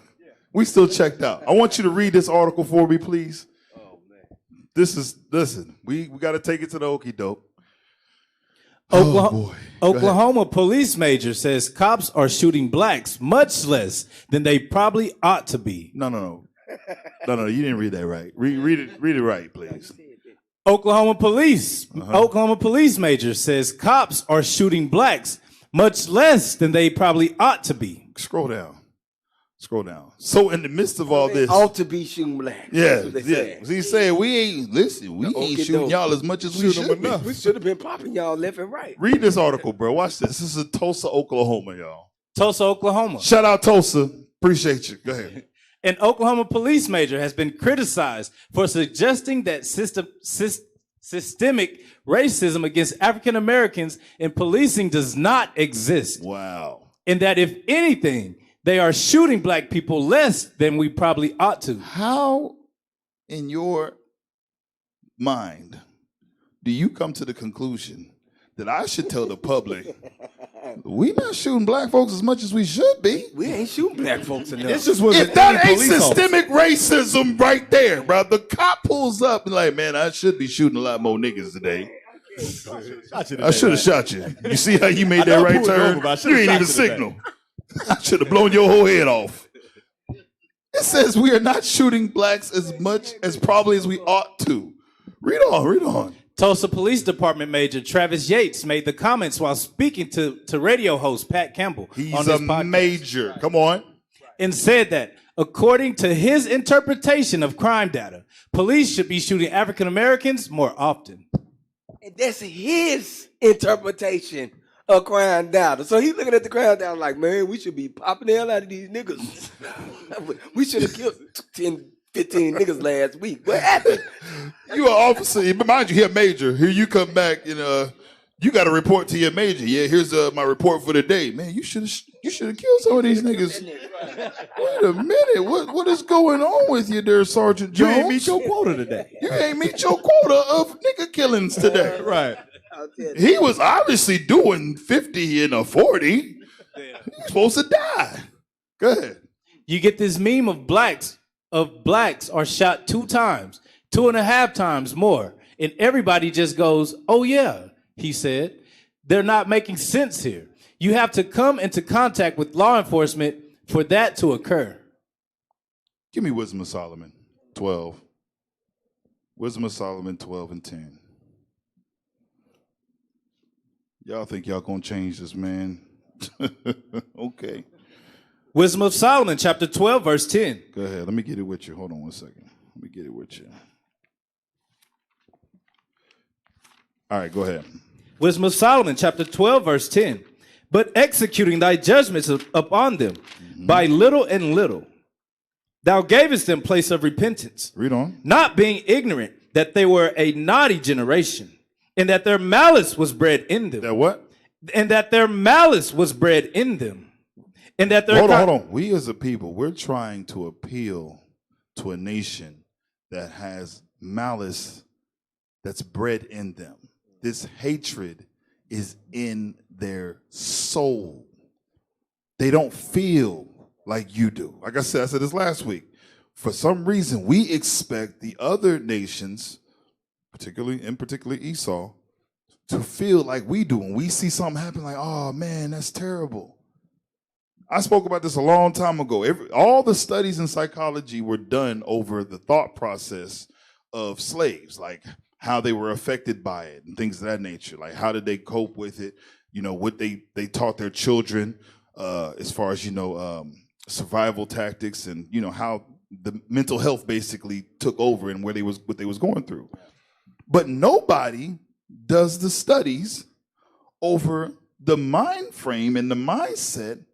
[SPEAKER 2] We still checked out. I want you to read this article for me, please. Listen, we got to take it to the okie doke.
[SPEAKER 6] Oklahoma police major says cops are shooting blacks much less than they probably ought to be.
[SPEAKER 2] No, you didn't read that right. Read it right, please.
[SPEAKER 6] Oklahoma police major says cops are shooting blacks much less than they probably ought to be.
[SPEAKER 2] Scroll down. So in the midst of all this,
[SPEAKER 4] ought to be shooting blacks.
[SPEAKER 2] Yeah. He's saying we ain't shooting y'all as much as we should be.
[SPEAKER 4] We should have been popping y'all left and right.
[SPEAKER 2] Read this article, bro. Watch this. This is Tulsa, Oklahoma, y'all.
[SPEAKER 6] Tulsa, Oklahoma.
[SPEAKER 2] Shout out Tulsa. Appreciate you. Go ahead.
[SPEAKER 6] An Oklahoma police major has been criticized for suggesting that systemic racism against African Americans in policing does not exist.
[SPEAKER 2] Wow.
[SPEAKER 6] And that if anything, they are shooting black people less than we probably ought to.
[SPEAKER 2] How, in your mind, do you come to the conclusion that I should tell the public we not shooting black folks as much as we should be?
[SPEAKER 4] We ain't shooting black folks enough.
[SPEAKER 2] If that ain't systemic racism right there, bro, the cop pulls up and like, man, I should be shooting a lot more niggas today. I should have shot you. You see how you made that right turn? You ain't even signal. I should have blown your whole head off. It says we are not shooting blacks as much as probably as we ought to. Read on.
[SPEAKER 6] Tulsa Police Department Major Travis Yates made the comments while speaking to radio host Pat Campbell
[SPEAKER 2] He's
[SPEAKER 6] on his
[SPEAKER 2] a
[SPEAKER 6] podcast.
[SPEAKER 2] major. Come on.
[SPEAKER 6] And said that, according to his interpretation of crime data, police should be shooting African Americans more often.
[SPEAKER 4] And that's his interpretation of crime data. So he's looking at the crime data like, man, we should be popping the hell out of these niggas. We should have killed 15 niggas last week. What happened?
[SPEAKER 2] You an officer, but mind you, he a major. Here you come back and you got to report to your major. Yeah, here's my report for the day. Man, you should have killed some of these niggas. Wait a minute, what is going on with you there, Sergeant Jones?
[SPEAKER 5] You ain't meet your quota today.
[SPEAKER 2] You ain't meet your quota of nigga killings today.
[SPEAKER 5] Right.
[SPEAKER 2] He was obviously doing 50 and a 40. He's supposed to die. Go ahead.
[SPEAKER 6] You get this meme of blacks are shot 2 times, 2.5 times more. And everybody just goes, oh yeah, he said. They're not making sense here. You have to come into contact with law enforcement for that to occur.
[SPEAKER 2] Give me Wisdom of Solomon, 12. Wisdom of Solomon, 12 and 10. Y'all think y'all gonna change this, man? Okay.
[SPEAKER 6] Wisdom of Solomon, chapter 12, verse 10.
[SPEAKER 2] Go ahead. Let me get it with you. Hold on one second. Let me get it with you. All right, go ahead.
[SPEAKER 6] Wisdom of Solomon, chapter 12, verse 10. But executing thy judgments upon them by little and little, thou gavest them place of repentance.
[SPEAKER 2] Read on.
[SPEAKER 6] Not being ignorant that they were a naughty generation, and that their malice was bred in them.
[SPEAKER 2] That what?
[SPEAKER 6] And that their malice was bred in them. And that their
[SPEAKER 2] hold on. We as a people, we're trying to appeal to a nation that has malice that's bred in them. This hatred is in their soul. They don't feel like you do. Like I said this last week. For some reason, we expect the other nations, particularly Esau, to feel like we do. When we see something happen, like, oh man, that's terrible. I spoke about this a long time ago. All the studies in psychology were done over the thought process of slaves, like how they were affected by it and things of that nature. Like how did they cope with it? You know, what they taught their children as far as, survival tactics and, how the mental health basically took over and what they was going through. But nobody does the studies over the mind frame and the mindset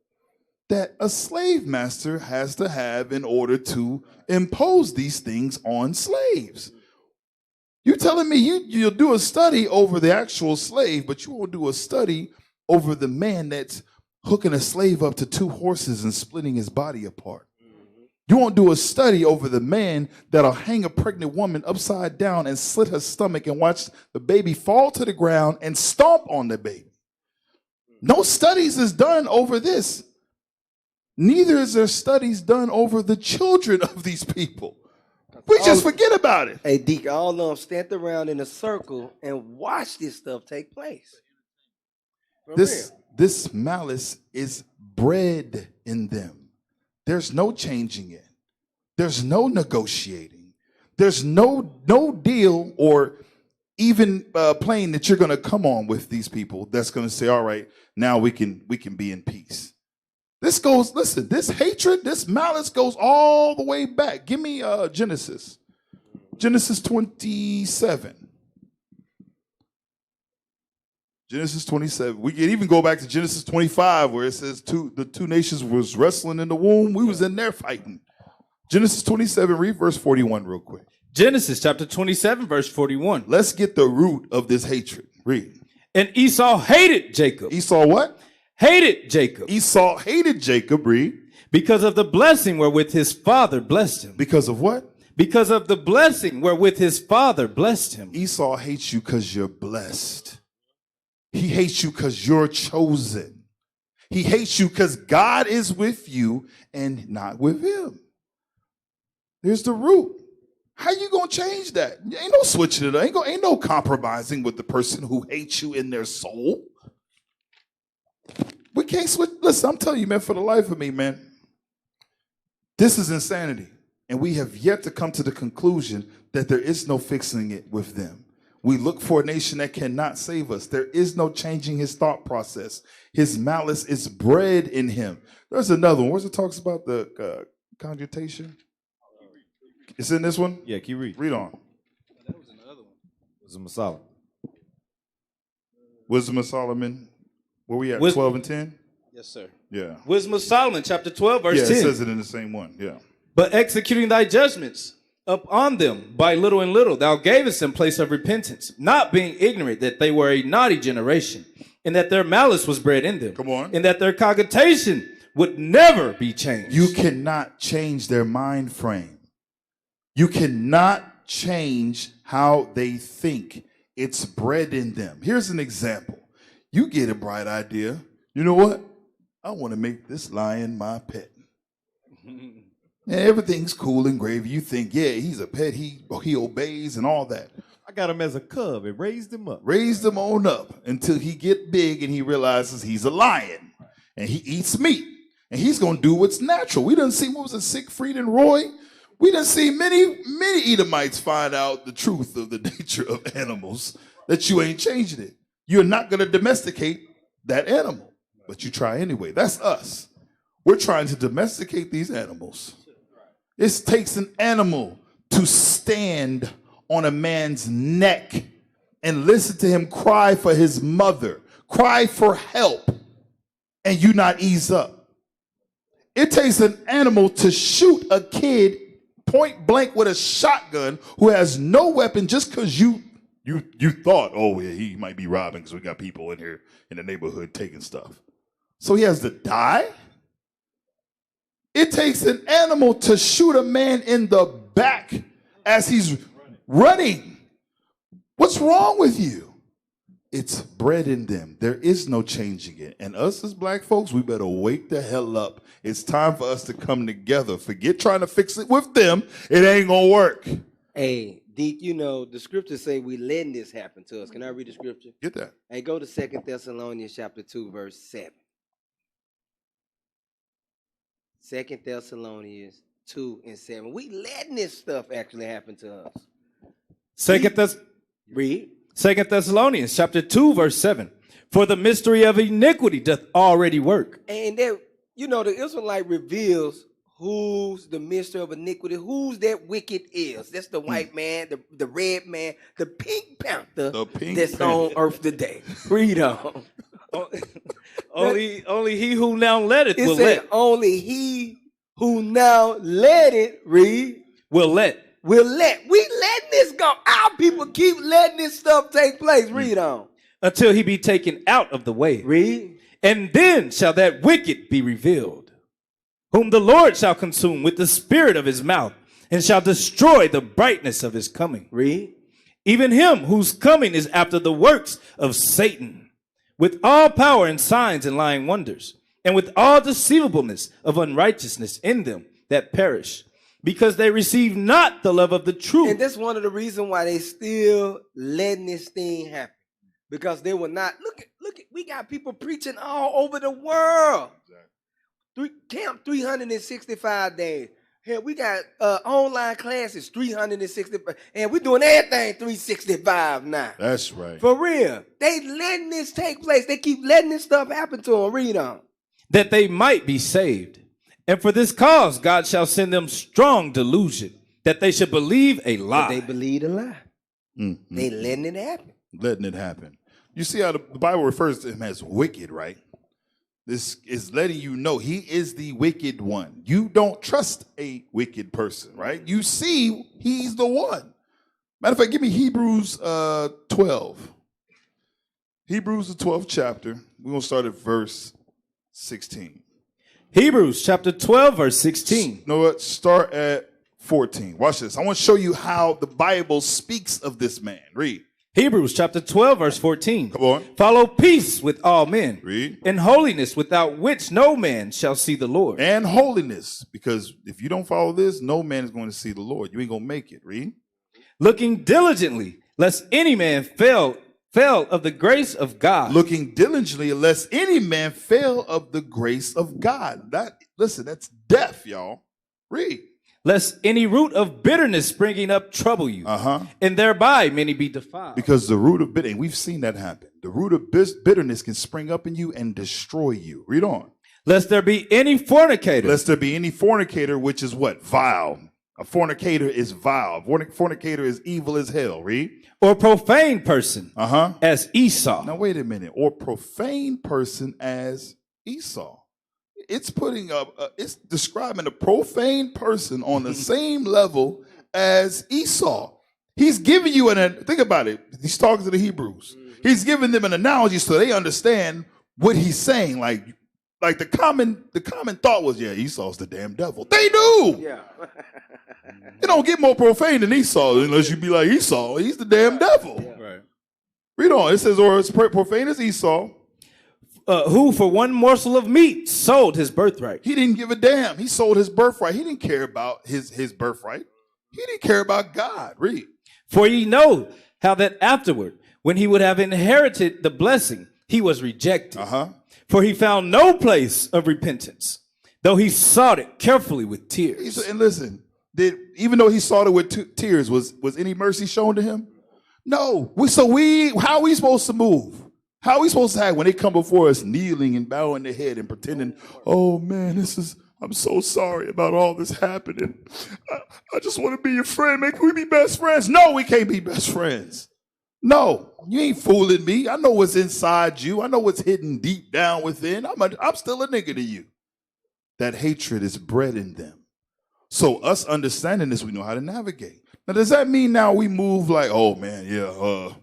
[SPEAKER 2] that a slave master has to have in order to impose these things on slaves. You're telling me you'll do a study over the actual slave, but you won't do a study over the man that's hooking a slave up to 2 horses and splitting his body apart. You won't do a study over the man that'll hang a pregnant woman upside down and slit her stomach and watch the baby fall to the ground and stomp on the baby. No studies is done over this. Neither is there studies done over the children of these people. We just forget about it.
[SPEAKER 4] Hey, Deke, all of them stand around in a circle and watch this stuff take place.
[SPEAKER 2] This malice is bred in them. There's no changing it. There's no negotiating. There's no deal or even plane that you're going to come on with these people that's going to say, all right, now we can be in peace. This hatred, this malice goes all the way back. Give me Genesis 27. Genesis 27. We can even go back to Genesis 25 where it says the two nations was wrestling in the womb. We was in there fighting. Genesis 27, read verse 41 real quick.
[SPEAKER 6] Genesis chapter 27, verse 41.
[SPEAKER 2] Let's get the root of this hatred. Read.
[SPEAKER 6] And Esau hated Jacob.
[SPEAKER 2] Esau what?
[SPEAKER 6] Hated Jacob.
[SPEAKER 2] Esau hated Jacob, read.
[SPEAKER 6] Because of the blessing wherewith his father blessed him.
[SPEAKER 2] Because of what?
[SPEAKER 6] Because of the blessing wherewith his father blessed him.
[SPEAKER 2] Esau hates you because you're blessed. He hates you because you're chosen. He hates you because God is with you and not with him. There's the root. How you gonna change that? Ain't no switching it. Ain't no compromising with the person who hates you in their soul. We can't switch. Listen, I'm telling you, man, for the life of me, man, this is insanity. And we have yet to come to the conclusion that there is no fixing it with them. We look for a nation that cannot save us. There is no changing his thought process. His malice is bred in him. There's another one. Where's it talks about the conjutation? It's in this one?
[SPEAKER 5] Yeah, can you read?
[SPEAKER 2] Read on.
[SPEAKER 5] That was another one. Wisdom of Solomon.
[SPEAKER 2] Wisdom of Solomon. Where we at? 12 and 10?
[SPEAKER 6] Yes, sir.
[SPEAKER 2] Yeah.
[SPEAKER 6] Wisdom of Solomon, chapter 12, verse 10.
[SPEAKER 2] Yeah, it says it in the same one. Yeah.
[SPEAKER 6] but executing thy judgments upon them by little and little, thou gavest them place of repentance, not being ignorant that they were a naughty generation, and that their malice was bred in them.
[SPEAKER 2] Come on.
[SPEAKER 6] And that their cogitation would never be changed.
[SPEAKER 2] You cannot change their mind frame. You cannot change how they think. It's bred in them. Here's an example. You get a bright idea. You know what? I want to make this lion my pet. And everything's cool and gravy. You think, yeah, he's a pet. He obeys and all that.
[SPEAKER 5] I got him as a cub and raised him up.
[SPEAKER 2] Raised him on up until he get big and he realizes he's a lion and he eats meat and he's going to do what's natural. We done see, what was it, Siegfried and Roy? We done see many Edomites find out the truth of the nature of animals, that you ain't changing it. You're not going to domesticate that animal, but you try anyway. That's us. We're trying to domesticate these animals. It takes an animal to stand on a man's neck and listen to him cry for his mother, cry for help, and you not ease up. It takes an animal to shoot a kid point blank with a shotgun who has no weapon just because you thought, oh, yeah, he might be robbing because we got people in here in the neighborhood taking stuff. So he has to die? It takes an animal to shoot a man in the back as he's running. What's wrong with you? It's bred in them. There is no changing it. And us as black folks, we better wake the hell up. It's time for us to come together. Forget trying to fix it with them. It ain't gonna work.
[SPEAKER 4] Hey, Deke, you know, the scriptures say we letting this happen to us. Can I read the scripture?
[SPEAKER 2] Get that.
[SPEAKER 4] Hey, go to 2 Thessalonians chapter 2, verse 7. 2 Thessalonians 2 and 7. We letting this stuff actually happen to us.
[SPEAKER 6] Read. 2 Thessalonians chapter 2, verse 7. For the mystery of iniquity doth already work.
[SPEAKER 4] And that, you know, the Israelite reveals who's the mystery of iniquity, who's that wicked is. That's the white man, the red man, the pink panther that's on earth today. Read on.
[SPEAKER 6] Only he who now letteth will let.
[SPEAKER 4] Only he who now let it, read.
[SPEAKER 6] Will let.
[SPEAKER 4] We letting this go. Our people keep letting this stuff take place. Read on.
[SPEAKER 6] Until he be taken out of the way.
[SPEAKER 4] Read.
[SPEAKER 6] And then shall that wicked be revealed, whom the Lord shall consume with the spirit of his mouth, and shall destroy the brightness of his coming.
[SPEAKER 4] Read.
[SPEAKER 6] Even him whose coming is after the works of Satan, with all power and signs and lying wonders, and with all deceivableness of unrighteousness in them that perish, because they receive not the love of the truth.
[SPEAKER 4] And that's one of the reasons why they still letting this thing happen. Because they were not, look, we got people preaching all over the world. Camp 365 days. Hell, we got online classes 365, and we're doing everything 365 now.
[SPEAKER 2] That's right.
[SPEAKER 4] For real. They letting this take place. They keep letting this stuff happen to them. Read on.
[SPEAKER 6] That they might be saved. And for this cause, God shall send them strong delusion, that they should believe a lie.
[SPEAKER 4] But they believe a lie.
[SPEAKER 2] Mm-hmm.
[SPEAKER 4] They letting it happen.
[SPEAKER 2] Letting it happen. You see how the Bible refers to him as wicked, right? This is letting you know he is the wicked one. You don't trust a wicked person, right? You see he's the one. Matter of fact, give me Hebrews 12. Hebrews, the 12th chapter. We're going to start at verse 16.
[SPEAKER 6] Hebrews chapter 12, verse 16.
[SPEAKER 2] No, what? Start at 14. Watch this. I want to show you how the Bible speaks of this man. Read.
[SPEAKER 6] Hebrews chapter 12, verse 14.
[SPEAKER 2] Come on.
[SPEAKER 6] Follow peace with all men.
[SPEAKER 2] Read.
[SPEAKER 6] And holiness, without which no man shall see the Lord.
[SPEAKER 2] And holiness, because if you don't follow this, no man is going to see the Lord. You ain't going to make it. Read.
[SPEAKER 6] Looking diligently, lest any man fail of the grace of God.
[SPEAKER 2] Looking diligently, lest any man fail of the grace of God. Listen, that's death, y'all. Read.
[SPEAKER 6] Lest any root of bitterness springing up trouble you, and thereby many be defiled.
[SPEAKER 2] Because the root of bitterness, and we've seen that happen. The root of bitterness can spring up in you and destroy you. Read on.
[SPEAKER 6] Lest there be any fornicator.
[SPEAKER 2] Lest there be any fornicator, which is what? Vile. A fornicator is vile. Fornicator is evil as hell. Read.
[SPEAKER 6] Or profane person, as Esau.
[SPEAKER 2] Now wait a minute. Or profane person as Esau. it's putting it's describing a profane person on the same level as Esau. He's giving you think about it. He's talking to the Hebrews. He's giving them an analogy so they understand what he's saying. Like the common thought was, yeah, Esau's the damn devil. They do.
[SPEAKER 4] Yeah.
[SPEAKER 2] It don't get more profane than Esau unless you be like Esau. He's the damn devil.
[SPEAKER 6] Right.
[SPEAKER 2] Read on. It says, or as profane as Esau.
[SPEAKER 6] Who for one morsel of meat sold his birthright.
[SPEAKER 2] He didn't give a damn. He sold his birthright. He didn't care about his birthright. He didn't care about God. Read.
[SPEAKER 6] For ye know how that afterward, when he would have inherited the blessing, he was rejected. For he found no place of repentance, though he sought it carefully with tears.
[SPEAKER 2] And listen, even though he sought it with tears, was any mercy shown to him? No. How are we supposed to move? How are we supposed to act when they come before us kneeling and bowing their head and pretending, oh man, I'm so sorry about all this happening. I just want to be your friend. Can we be best friends? No, we can't be best friends. No, you ain't fooling me. I know what's inside you. I know what's hidden deep down within. I'm still a nigga to you. That hatred is bred in them. So us understanding this, we know how to navigate. Now, does that mean now we move like, oh man, yeah,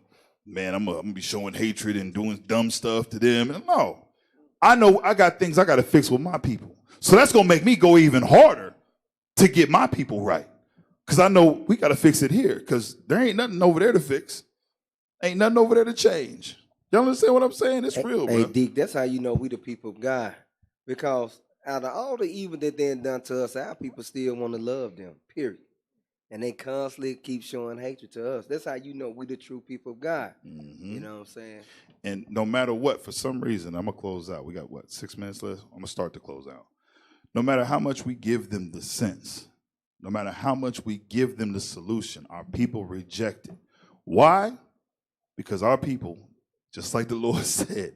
[SPEAKER 2] man, I'm gonna be showing hatred and doing dumb stuff to them? No, I know I got things I got to fix with my people. So that's gonna make me go even harder to get my people right. Because I know we got to fix it here. Because there ain't nothing over there to fix. Ain't nothing over there to change. Y'all understand what I'm saying? It's real, bro.
[SPEAKER 4] Hey, Deke, that's how you know we the people of God. Because out of all the evil that they done to us, our people still want to love them, period. And they constantly keep showing hatred to us. That's how you know we the true people of God. You know what I'm saying?
[SPEAKER 2] And no matter what, for some reason, I'm going to close out. We got, 6 minutes left? I'm going to start to close out. No matter how much we give them the sense, no matter how much we give them the solution, our people reject it. Why? Because our people, just like the Lord said,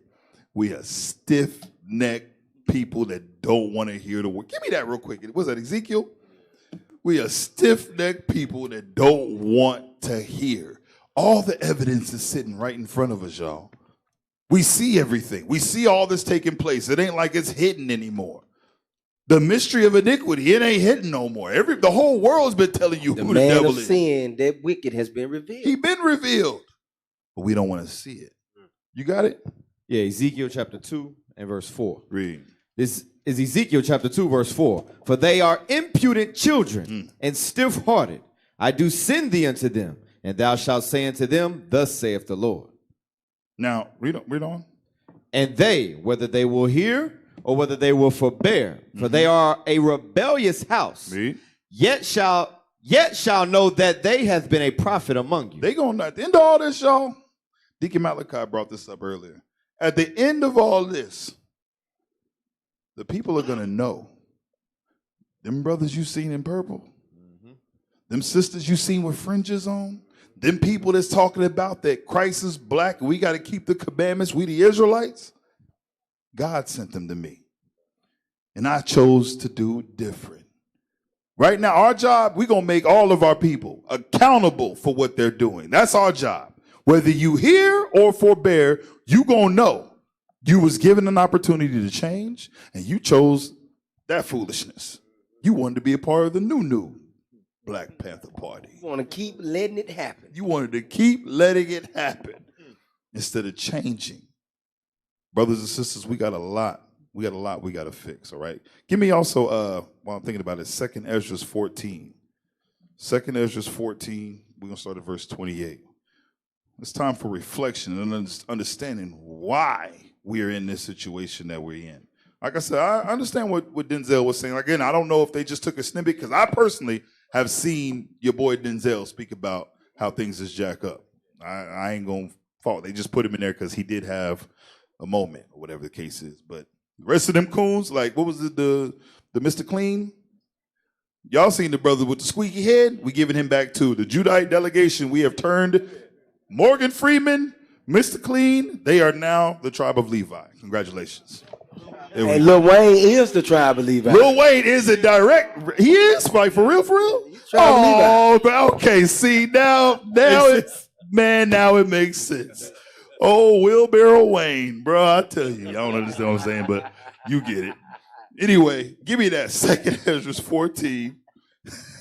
[SPEAKER 2] we are stiff-necked people that don't want to hear the word. Give me that real quick. Was that Ezekiel? We are stiff-necked people that don't want to hear. All the evidence is sitting right in front of us, y'all. We see everything. We see all this taking place. It ain't like it's hidden anymore. The mystery of iniquity, it ain't hidden no more. The whole world's been telling you who the devil is.
[SPEAKER 4] The man of sin, that wicked, has been revealed.
[SPEAKER 2] He been revealed. But we don't want to see it. You got it?
[SPEAKER 5] Yeah, Ezekiel chapter 2 and verse 4.
[SPEAKER 2] Read.
[SPEAKER 5] This is Ezekiel chapter 2, verse 4. For they are impudent children and stiff-hearted. I do send thee unto them, and thou shalt say unto them, thus saith the Lord.
[SPEAKER 2] Now, read on.
[SPEAKER 5] And they, whether they will hear or whether they will forbear, for they are a rebellious house, yet shall know that they have been a prophet among you.
[SPEAKER 2] They gonna, at the end of all this, y'all, Deacon Malachi brought this up earlier. At the end of all this, the people are going to know. Them brothers you seen in purple, them sisters you seen with fringes on, them people that's talking about that Christ is black and we got to keep the commandments, we the Israelites, God sent them to me. And I chose to do different. Right now, our job, we're going to make all of our people accountable for what they're doing. That's our job. Whether you hear or forbear, you going to know you was given an opportunity to change, and you chose that foolishness. You wanted to be a part of the new Black Panther Party.
[SPEAKER 4] You want to keep letting it happen.
[SPEAKER 2] You wanted to keep letting it happen instead of changing. Brothers and sisters, we got a lot we got to fix, all right? Give me also, while I'm thinking about it, 2nd Ezra 14. 2nd Ezra 14, we're going to start at verse 28. It's time for reflection and understanding why we're in this situation that we're in. Like I said, I understand what Denzel was saying. Again, I don't know if they just took a snippet, because I personally have seen your boy Denzel speak about how things is jack up. I ain't going to fault. They just put him in there because he did have a moment, or whatever the case is. But the rest of them coons, like, what was it, the Mr. Clean? Y'all seen the brother with the squeaky head? We giving him back to the Judite delegation. We have turned Morgan Freeman, Mr. Clean. They are now the tribe of Levi. Congratulations.
[SPEAKER 4] And Lil Wayne is the tribe of Levi.
[SPEAKER 2] Lil Wayne is a direct. He is, like, for real, for real. Oh, but okay. See, now it makes sense. Oh, Wheelbarrow Wayne, bro. I tell you, I don't understand what I'm saying, but you get it. Anyway, give me that. 2nd Ezra 14.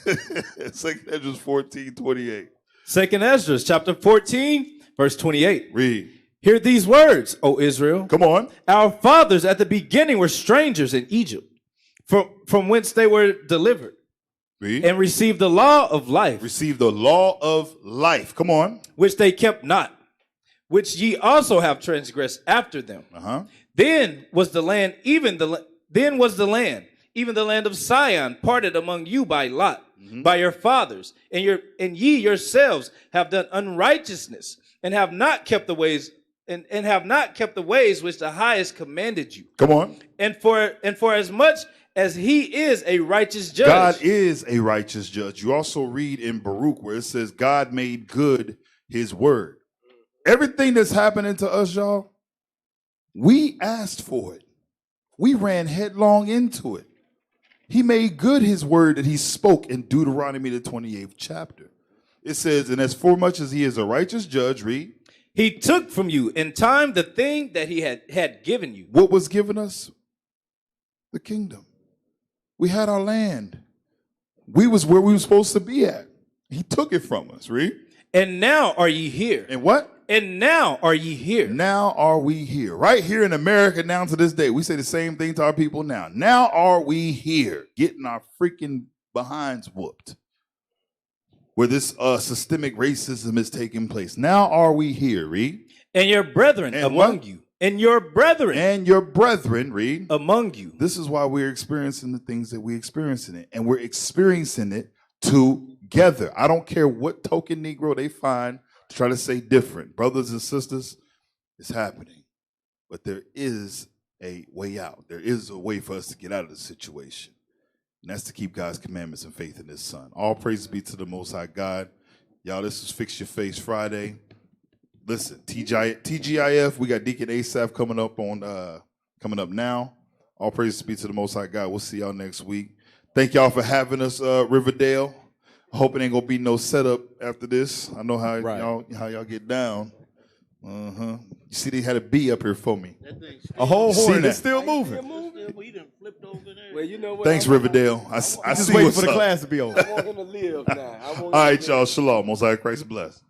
[SPEAKER 2] 2nd Ezra 14:28.
[SPEAKER 6] 2nd Ezra chapter 14, verse 28.
[SPEAKER 2] Read.
[SPEAKER 6] Hear these words, O Israel.
[SPEAKER 2] Come on.
[SPEAKER 6] Our fathers at the beginning were strangers in Egypt, from whence they were delivered.
[SPEAKER 2] Read.
[SPEAKER 6] And received the law of life.
[SPEAKER 2] Received the law of life. Come on.
[SPEAKER 6] Which they kept not, which ye also have transgressed after them. Then was the land, even the land of Sion, parted among you by lot, by your fathers, and ye yourselves have done unrighteousness, and have not kept the ways, and have not kept the ways which the highest commanded you.
[SPEAKER 2] Come on.
[SPEAKER 6] And for as much as he is a righteous judge.
[SPEAKER 2] God is a righteous judge. You also read in Baruch where it says God made good his word. Everything that's happening to us, y'all, we asked for it. We ran headlong into it. He made good his word that he spoke in Deuteronomy the 28th chapter. It says, and as for much as he is a righteous judge, read.
[SPEAKER 6] He took from you in time the thing that he had given you.
[SPEAKER 2] What was given us? The kingdom. We had our land. We was where we were supposed to be at. He took it from us, read.
[SPEAKER 6] And now are ye here.
[SPEAKER 2] And what?
[SPEAKER 6] And now are ye here.
[SPEAKER 2] Now are we here. Right here in America now to this day. We say the same thing to our people now. Now are we here. Getting our freaking behinds whooped. Where this systemic racism is taking place. Now are we here, read.
[SPEAKER 6] And your brethren
[SPEAKER 2] and
[SPEAKER 6] among
[SPEAKER 2] what?
[SPEAKER 6] you. And your brethren.
[SPEAKER 2] And your brethren, read.
[SPEAKER 6] Among you.
[SPEAKER 2] This is why we're experiencing the things that we're experiencing it. And we're experiencing it together. I don't care what token Negro they find to try to say different. Brothers and sisters, it's happening. But there is a way out. There is a way for us to get out of the situation. And that's to keep God's commandments and faith in his son. All praises be to the Most High God. Y'all, this is Fix Your Face Friday. Listen, TGIF, we got Deacon Asaph coming up now. All praises be to the Most High God. We'll see y'all next week. Thank y'all for having us, Riverdale. I hope it ain't gonna be no setup after this. I know how y'all get down. You see, they had a bee up here for me.
[SPEAKER 5] A whole horn.
[SPEAKER 2] That?
[SPEAKER 5] It's still moving.
[SPEAKER 4] Well, you know what?
[SPEAKER 2] Thanks, Riverdale. I
[SPEAKER 5] just
[SPEAKER 2] see
[SPEAKER 5] waiting
[SPEAKER 2] what's
[SPEAKER 5] for the
[SPEAKER 2] up.
[SPEAKER 5] class to be over.
[SPEAKER 4] I want him to live now.
[SPEAKER 2] All right, y'all. Shalom. Most High Christ bless.